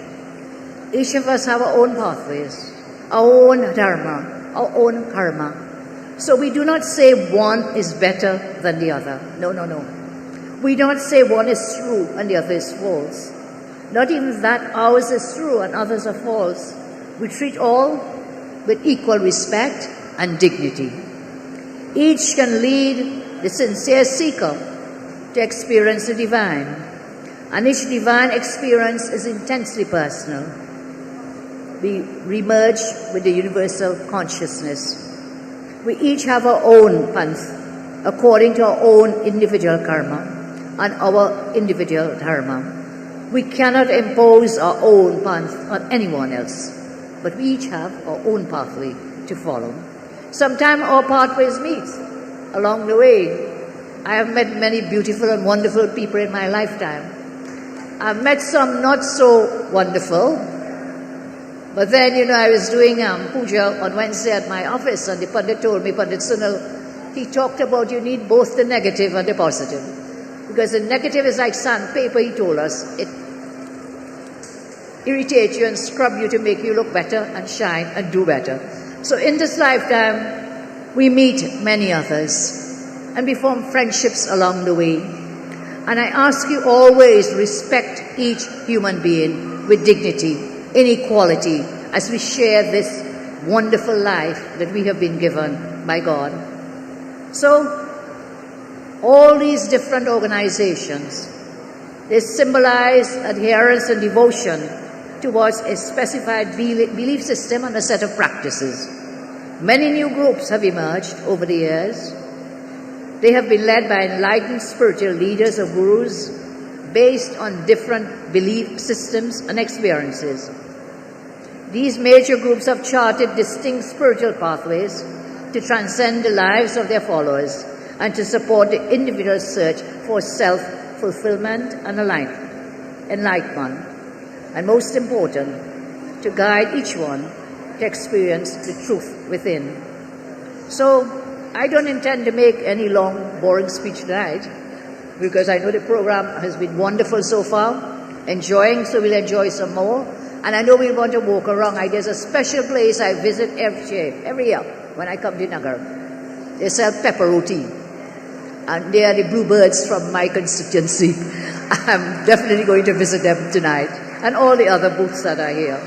Each of us have our own pathways, our own dharma, our own karma. So we do not say one is better than the other. No, no, no. We don't say one is true and the other is false. Not even that ours is true and others are false. We treat all with equal respect and dignity. Each can lead the sincere seeker to experience the divine, and each divine experience is intensely personal. We re-merge with the universal consciousness. We each have our own path according to our own individual karma and our individual dharma. We cannot impose our own path on anyone else, but we each have our own pathway to follow. Sometimes our pathways meet along the way. I have met many beautiful and wonderful people in my lifetime. I've met some not so wonderful, but then, I was doing puja on Wednesday at my office, and the Pandit told me, Pandit Sunil, he talked about you need both the negative and the positive. Because the negative is like sandpaper, he told us. It irritates you and scrub you to make you look better and shine and do better. So in this lifetime, we meet many others and we form friendships along the way. And I ask you always respect each human being with dignity, inequality, as we share this wonderful life that we have been given by God. So, all these different organizations, they symbolize adherence and devotion towards a specified belief system and a set of practices. Many new groups have emerged over the years. They have been led by enlightened spiritual leaders or gurus based on different belief systems and experiences. These major groups have charted distinct spiritual pathways to transcend the lives of their followers and to support the individual search for self-fulfillment and enlightenment. And most important, to guide each one to experience the truth within. So, I don't intend to make any long, boring speech tonight, because I know the program has been wonderful so far, enjoying, so we'll enjoy some more. And I know we'll want to walk around. There's a special place I visit every year when I come to Nagar. They sell pepperoni. And they are the bluebirds from my constituency. I'm definitely going to visit them tonight. And all the other booths that are here.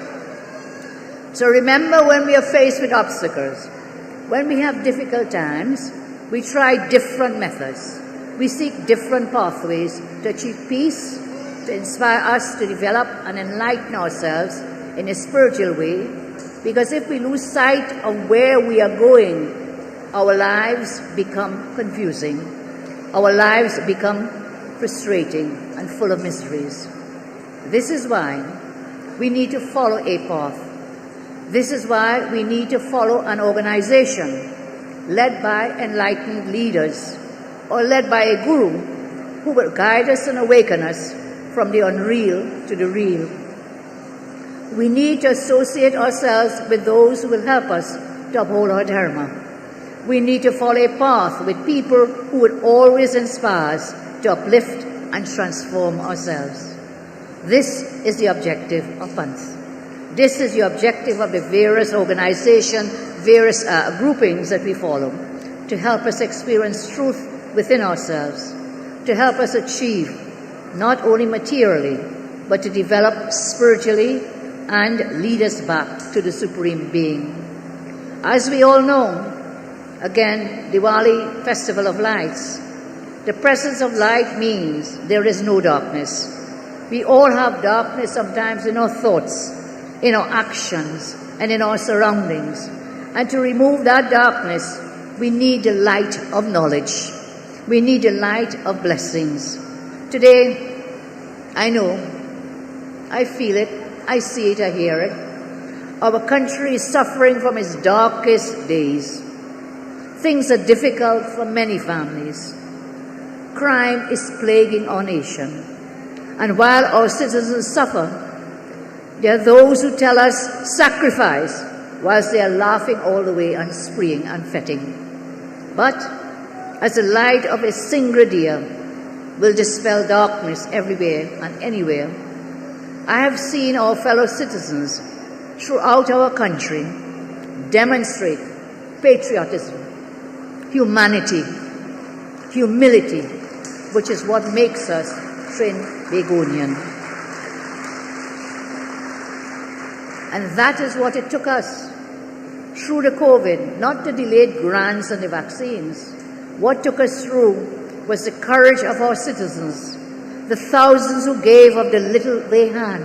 So remember, when we are faced with obstacles, when we have difficult times, we try different methods. We seek different pathways to achieve peace, to inspire us to develop and enlighten ourselves in a spiritual way. Because if we lose sight of where we are going, our lives become confusing. Our lives become frustrating and full of miseries. This is why we need to follow a path. This is why we need to follow an organization led by enlightened leaders or led by a guru who will guide us and awaken us from the unreal to the real. We need to associate ourselves with those who will help us to uphold our dharma. We need to follow a path with people who would always inspire us to uplift and transform ourselves. This is the objective of Panth. This is the objective of the various organizations, various groupings that we follow, to help us experience truth within ourselves, to help us achieve not only materially, but to develop spiritually and lead us back to the Supreme Being. As we all know, again, Diwali, Festival of Lights, the presence of light means there is no darkness. We all have darkness sometimes in our thoughts, in our actions, and in our surroundings. And to remove that darkness, we need the light of knowledge. We need the light of blessings. Today, I know, I feel it, I see it, I hear it. Our country is suffering from its darkest days. Things are difficult for many families. Crime is plaguing our nation. And while our citizens suffer, there are those who tell us sacrifice, whilst they are laughing all the way and spreeing and fetting. But as the light of a single deer will dispel darkness everywhere and anywhere, I have seen our fellow citizens throughout our country demonstrate patriotism, humanity, humility, which is what makes us Trinbagonian. And that is what it took us through the COVID, not the delayed grants and the vaccines. What took us through was the courage of our citizens, the thousands who gave of the little they had,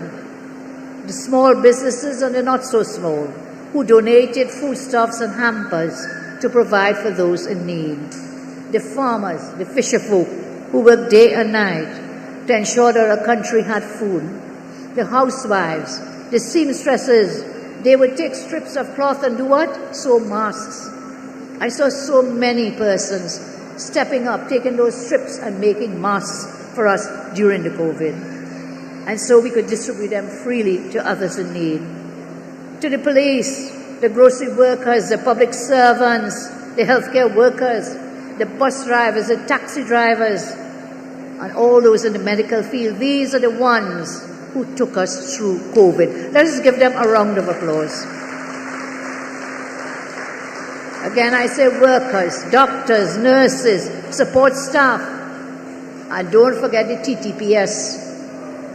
the small businesses and the not so small, who donated foodstuffs and hampers to provide for those in need, the farmers, the fisherfolk who worked day and night to ensure that our country had food, the housewives, the seamstresses. They would take strips of cloth and do what? Sew masks. I saw so many persons stepping up, taking those strips and making masks for us during the COVID. And so we could distribute them freely to others in need. To the police, the grocery workers, the public servants, the healthcare workers, the bus drivers, the taxi drivers, and all those in the medical field. These are the ones who took us through COVID. Let us give them a round of applause. Again, I say workers, doctors, nurses, support staff, and don't forget the TTPS.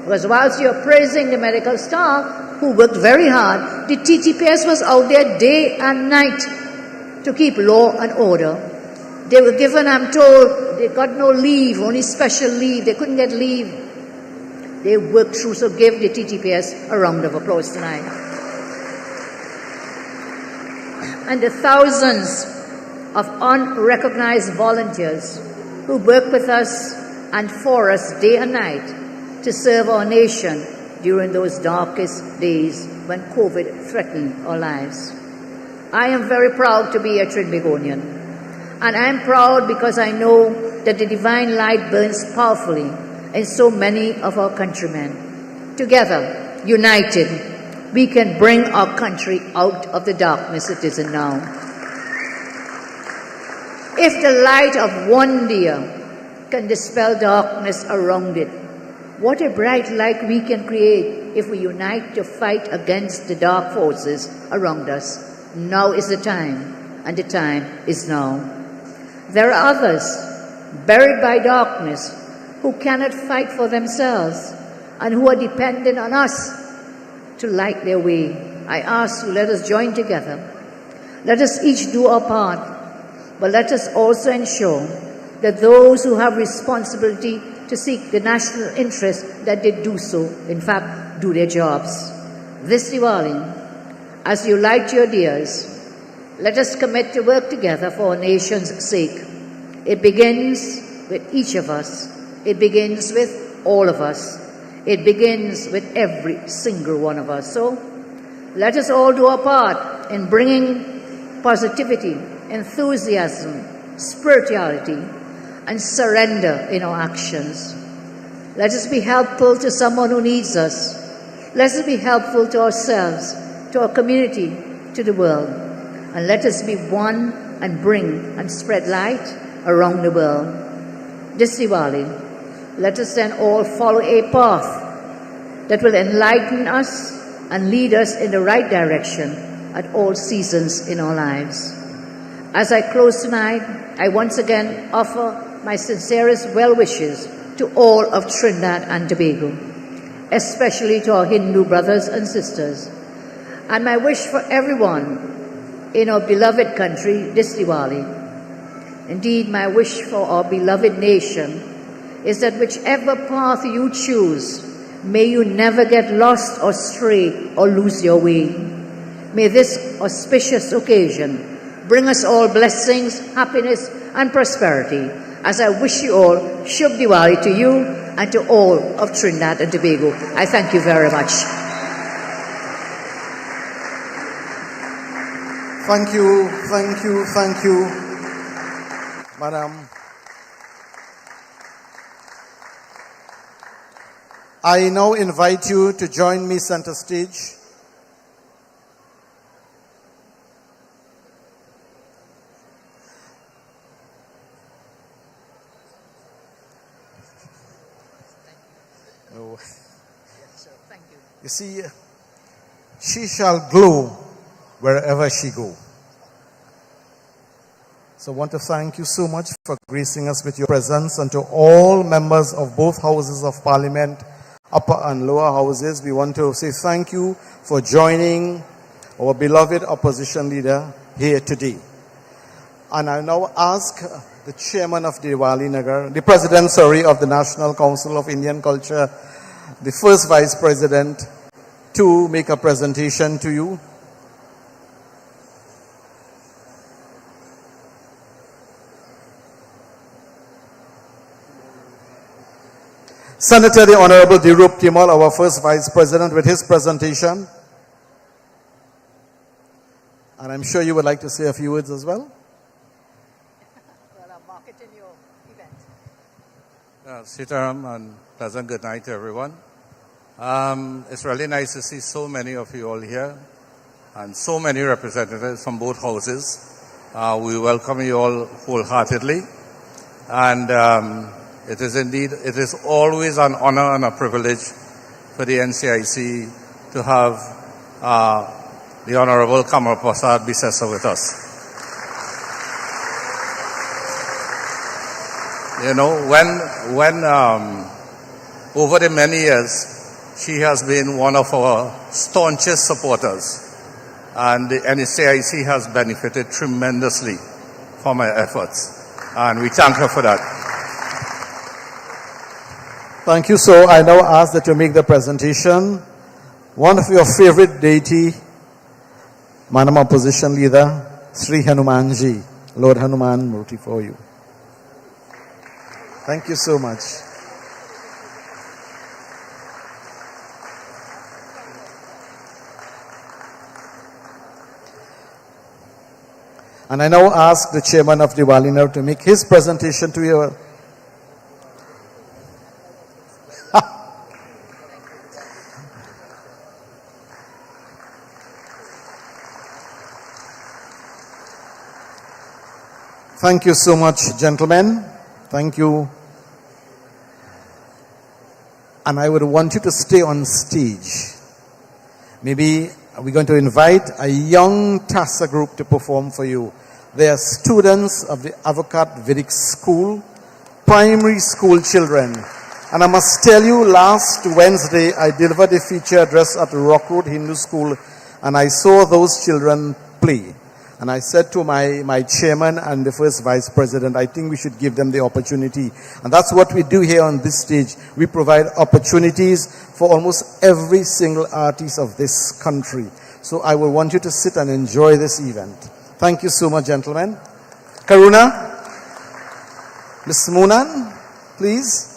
Because whilst you're praising the medical staff, who worked very hard, the TTPS was out there day and night to keep law and order. They were given, I'm told, they got no leave, only special leave. They couldn't get leave. They worked through, so give the TTPS a round of applause tonight. And the thousands of unrecognized volunteers who work with us and for us day and night to serve our nation during those darkest days when COVID threatened our lives. I am very proud to be a Trinbagonian. And I am proud because I know that the divine light burns powerfully in so many of our countrymen. Together, united, we can bring our country out of the darkness it is in now. If the light of one deer can dispel darkness around it, what a bright light we can create if we unite to fight against the dark forces around us. Now is the time, and the time is now. There are others, buried by darkness, who cannot fight for themselves and who are dependent on us to light their way. I ask you, let us join together. Let us each do our part, but let us also ensure that those who have responsibility to seek the national interest, that they do so, in fact, do their jobs. This Diwali, as you light your diyas, let us commit to work together for our nation's sake. It begins with each of us. It begins with all of us. It begins with every single one of us. So let us all do our part in bringing positivity, enthusiasm, spirituality, and surrender in our actions. Let us be helpful to someone who needs us. Let us be helpful to ourselves, to our community, to the world. And let us be one and bring and spread light around the world. This Diwali, let us then all follow a path that will enlighten us and lead us in the right direction at all seasons in our lives. As I close tonight, I once again offer my sincerest well wishes to all of Trinidad and Tobago, especially to our Hindu brothers and sisters. And my wish for everyone in our beloved country this Diwali, indeed my wish for our beloved nation, is that whichever path you choose, may you never get lost or stray or lose your way. May this auspicious occasion bring us all blessings, happiness, and prosperity, as I wish you all Shubh Diwali to you and to all of Trinidad and Tobago. I thank you very much. Thank you, thank you, thank you, Madam. I now invite you to join me center stage. Oh. Thank you. You see, she shall glow wherever she go. So I want to thank you so much for gracing us with your presence, and to all members of both houses of parliament, upper and lower houses, we want to say thank you for joining our beloved opposition leader here today. And I now ask the chairman of Divali Nagar, the president, of the National Council of Indian Culture, the first vice president, to make a presentation to you. Senator the Honorable Dirup Timal, our first vice president, with his presentation. And I'm sure you would like to say a few words as well. Well, I'm marketing your event. Sitaram, and pleasant good night to everyone. It's really nice to see so many of you all here and so many representatives from both houses. We welcome you all wholeheartedly. And it is always an honor and a privilege for the NCIC to have the Honorable Kamal Prasad Bisesa with us. You know, when over the many years, she has been one of our staunchest supporters, and the NCIC has benefited tremendously from her efforts, and we thank her for that. Thank you. So I now ask that you make the presentation. One of your favorite deity, Madam Opposition Leader, Sri Hanumanji, Lord Hanuman Murti for you. Thank you so much. And I now ask the chairman of Divali Nagar to make his presentation to you. Thank you so much, gentlemen. Thank you. And I would want you to stay on stage. Maybe we're going to invite a young Tasa group to perform for you. They are students of the Avocat Vedic School, primary school children. And I must tell you, last Wednesday, I delivered a feature address at Rock Road Hindu School, and I saw those children play. And I said to my chairman and the first vice president, I think we should give them the opportunity. And that's what we do here on this stage. We provide opportunities for almost every single artist of this country. So I will want you to sit and enjoy this event. Thank you so much, gentlemen. Karuna, Ms. Moonan, please.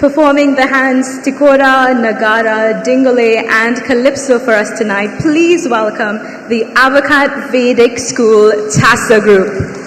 Performing the hands Tikora, Nagara, Dingale and Calypso for us tonight, please welcome the Avocat Vedic School Tasa group.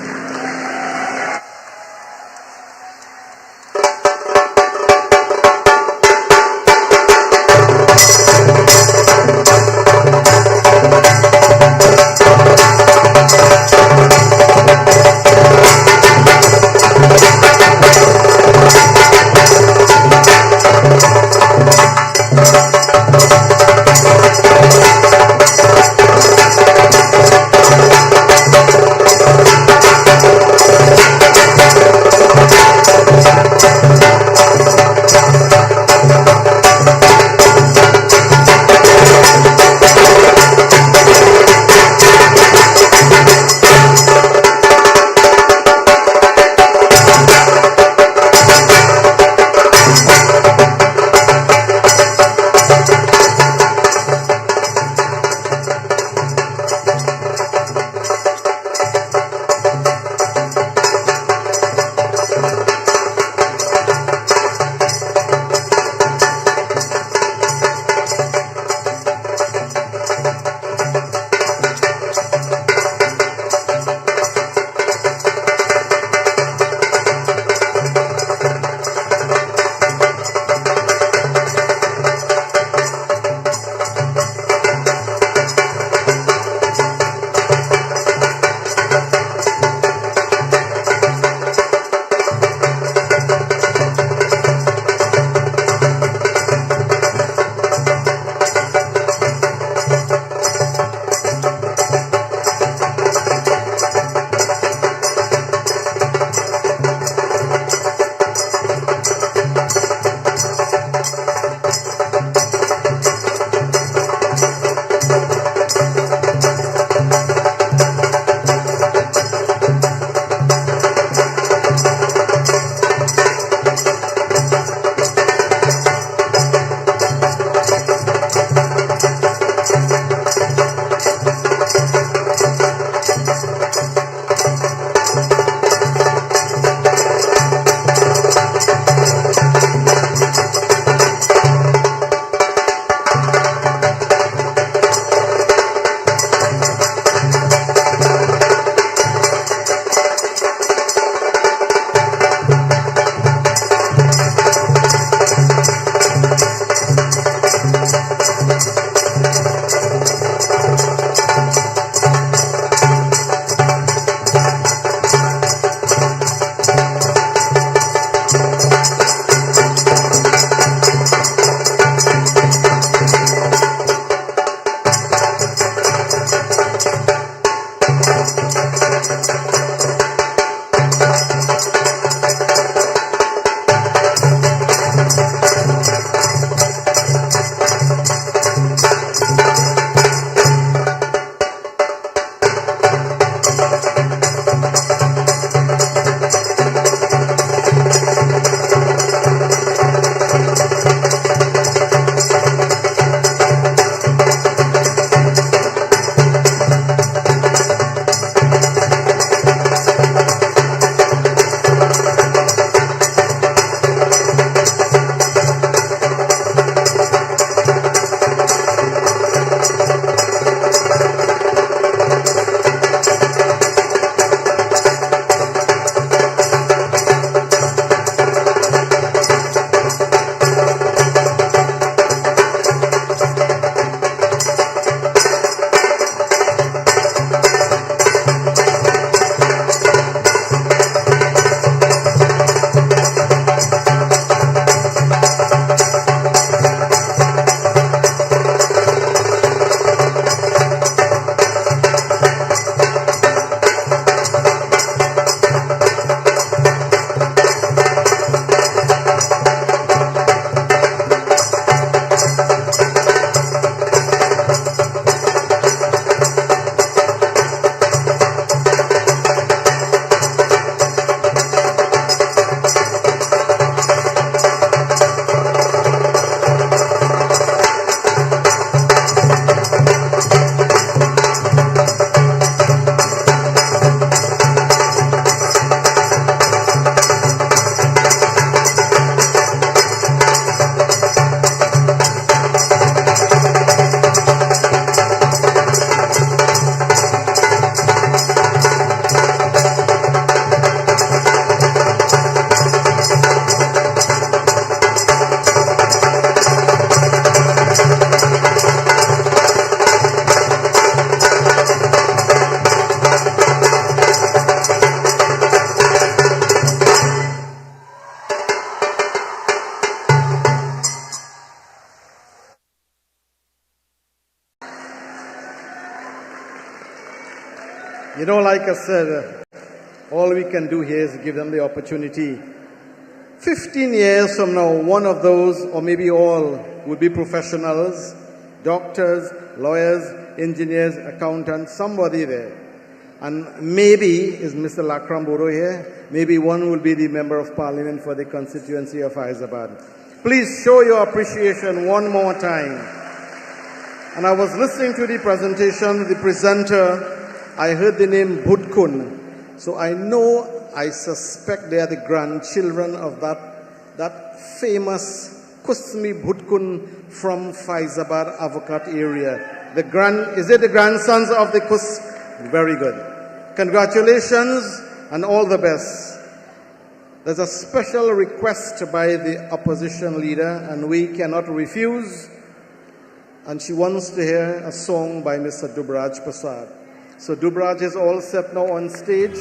You know, like I said, all we can do here is give them the opportunity. 15 years from now, one of those, or maybe all, will be professionals, doctors, lawyers, engineers, accountants, somebody there. And maybe, is Mr. Lakramboro here? Maybe one will be the Member of Parliament for the constituency of Hyderabad. Please show your appreciation one more time. And I was listening to the presentation, the presenter, I heard the name Budkun. So I suspect they are the grandchildren of that famous Kusmi Budkun from Faizabad Avocat area. Is it the grandsons of the Kus? Very good. Congratulations and all the best. There's a special request by the opposition leader and we cannot refuse. And she wants to hear a song by Mr. Dubraj Prasad. So Dubraj is all set now on stage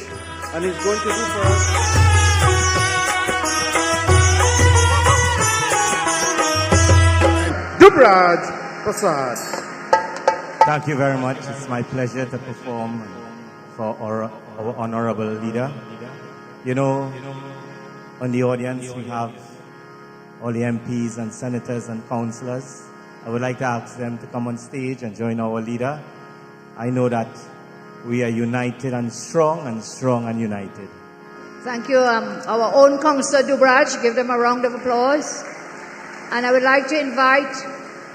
and he's going to do for us. Dubraj Prasad. Thank you very much. It's my pleasure to perform for our honorable leader. You know, on the audience we have all the MPs and senators and councillors. I would like to ask them to come on stage and join our leader. I know that we are united and strong and united. Thank you, our own Councillor Dubraj. Give them a round of applause. And I would like to invite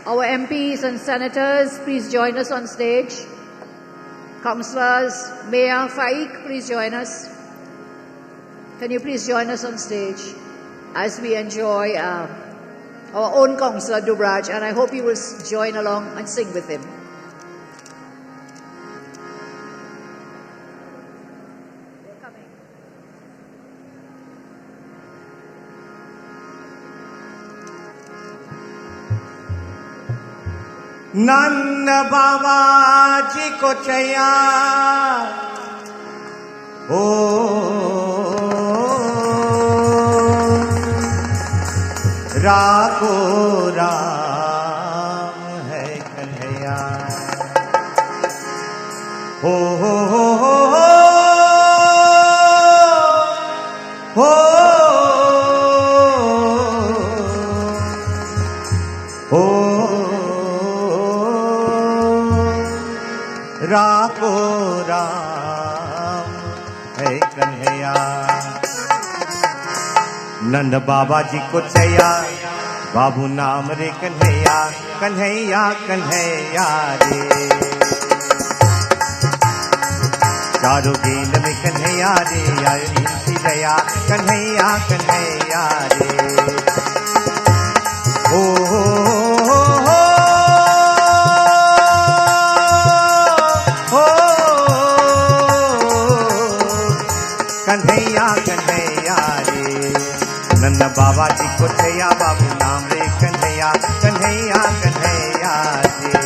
our MPs and senators, please join us on stage. Councillors, Mayor Faik, please join us. Can you please join us on stage as we enjoy our own Councillor Dubraj, and I hope you will join along and sing with him. Nanda Baba ji ko chaya राको राम है कन्हैया हो राको राम है कन्हैया नंद बाबा जी को चया बाबू नाम रे कन्हैया कन्हैया कन्हैया रे चारों गेल में कन्हैया रे आयो इनकी दया कन्हैया कन्हैया रे कन्हैया कन्हैया रे नन्ना बाबा जी को थैया बाबू नाम रे कन्हैया कन्हैया कन्हैया रे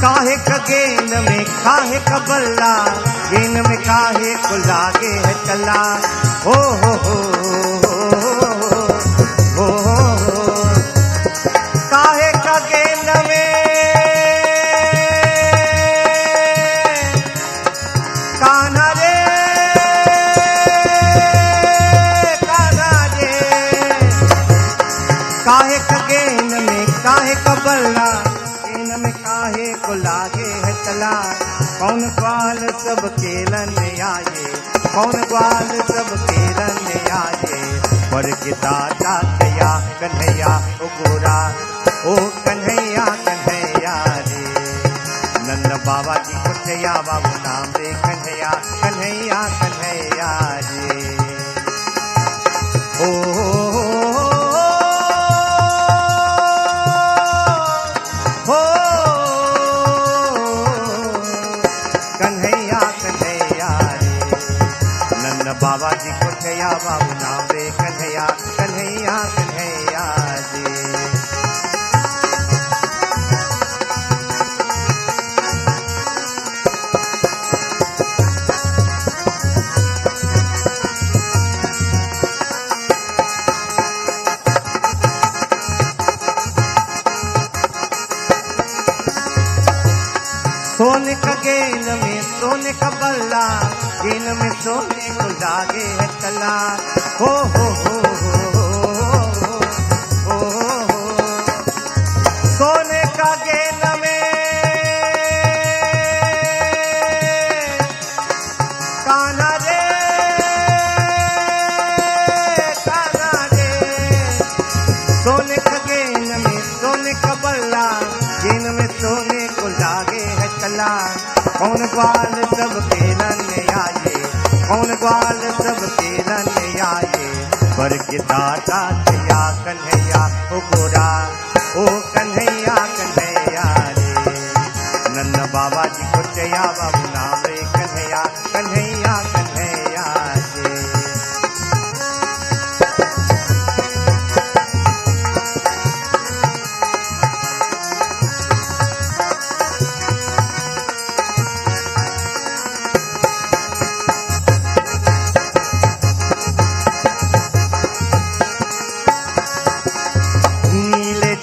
काहे का गेंद में काहे का बल्ला गेंद में काहे को लागे है चला हो काहे का गेंद में कान्हा रे काहे का गेंद में काहे का बल्ला गेंद में काहे को लागे है चला कौन ग्वाल सब केलन आए कौन ग्वाल सब केलन आए पर के दाता कया कन्हैया ओ गोरा ओ कन्हैया कन्हैया रे नन्ना बाबा जी को चया बाबू नाम रे कन्हैया कन्हैया कन्हैया रे कन्हैया कन्हैया रे नन्ना बाबा जी को थैया बाबू नाम रे कन्हैया कन्हैया कन्हैया रे सोने का गेंद में सोने का बल्ला, गेंद में सोने को लागे है तला। हो हो हो हो हो, सोने का गेंद में कान्हा रे, कान्हा रे। सोने का गेंद में सोने का बल्ला, गेंद में सोने को लागे है तला। कौन ग्वाल सब खेलने आए, कौन ग्वाल सब खेलने आए, बर के दाता तैया कन्हैया ओ गोरा, ओ कन्हैया कन्हैया रे। नन्ना बाबा जी को चया बाबू नाम रे, कन्हैया कन्हैया कन्हैया रे।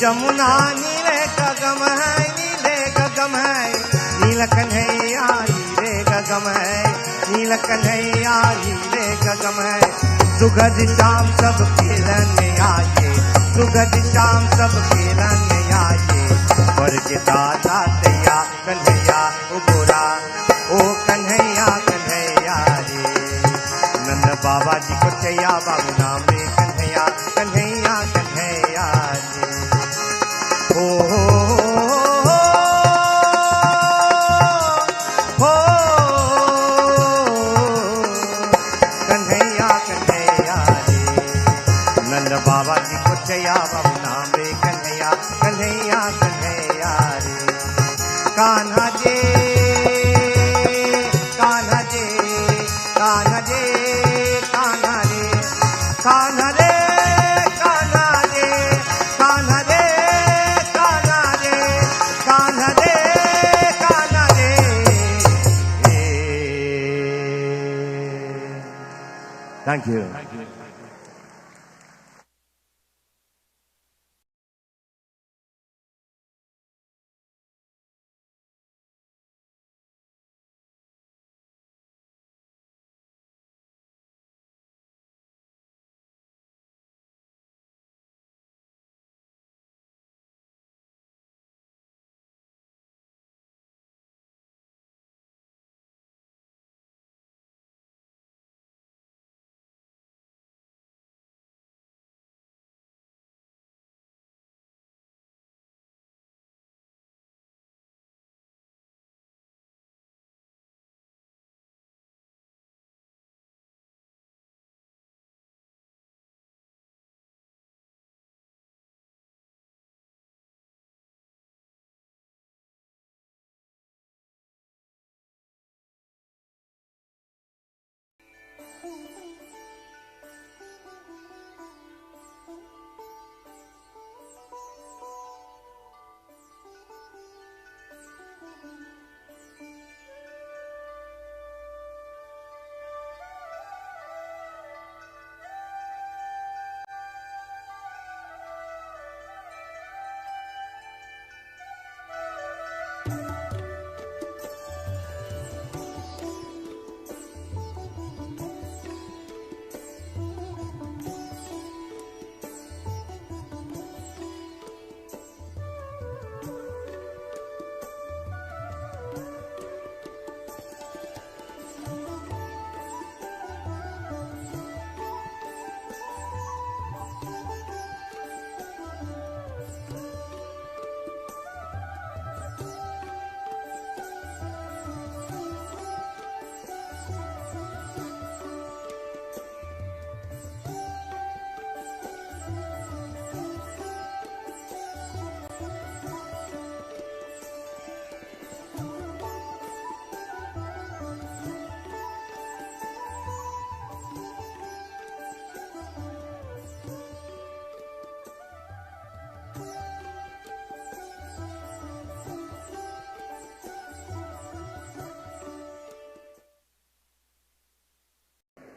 जमुना नीले गगम है, नीले गगम है, नील कन्हैया नीले गगम है, नील कन्हैया नीले गगम है। सुगध शाम सब खेलने आए, सुगध शाम सब खेलने आए, बर के दाता तैया कन्हैया ओ गोरा, ओ कन्हैया कन्हैया रे। नंद बाबा जी को चैया बाबू नाम रे, कन्हैया कन्हैया कन्हैया रे। हो हो हो, कन्हैया कन्हैया रे। नंद बाबा जी को चैया बाबू नाम रे, कन्हैया कन्हैया कन्हैया रे। कान्हा जे, कान्हा जे, कान्हा जे, कान्हा रे, कान्हा रे, कान्हा रे, कान्हा रे, कान्हा रे, कान्हा रे, कान्हा रे। Thank you.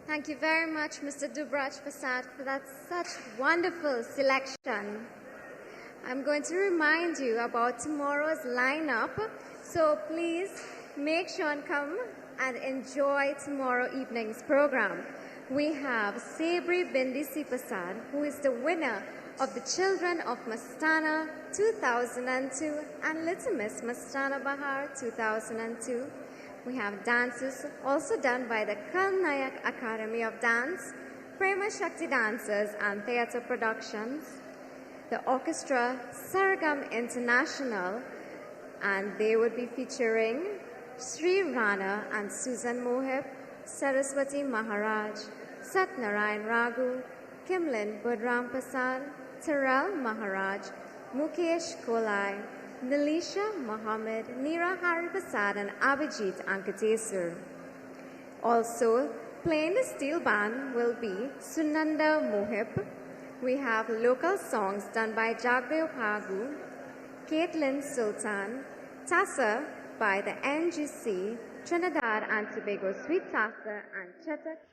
Thank you very much, Mr. Dubraj Prasad, for that such wonderful selection. I'm going to remind you about tomorrow's lineup. So please Make sure and come and enjoy tomorrow evening's program. We have Sabri Bindi Sipasad, who is the winner of the Children of Mastana 2002 and Little Miss Mastana Bahar 2002. We have dances also done by the Kalnayak Academy of Dance, Prema Shakti Dancers and Theatre Productions, the orchestra Sargam International, and they would be featuring Sri Rana and Susan Mohib, Saraswati Maharaj, Satnarayan Raghu, Kimlin Budram Prasad, Terrell Maharaj, Mukesh Kolai, Nilisha Mohammed, Neera Hari Prasad, and Abhijit Ankateswar. Also, playing the steel band will be Sunanda Mohib. We have local songs done by Jagdev Hagu, Caitlin Sultan, Tasa by the NGC, Trinidad and Tobago Sweet Tasa, and Chetak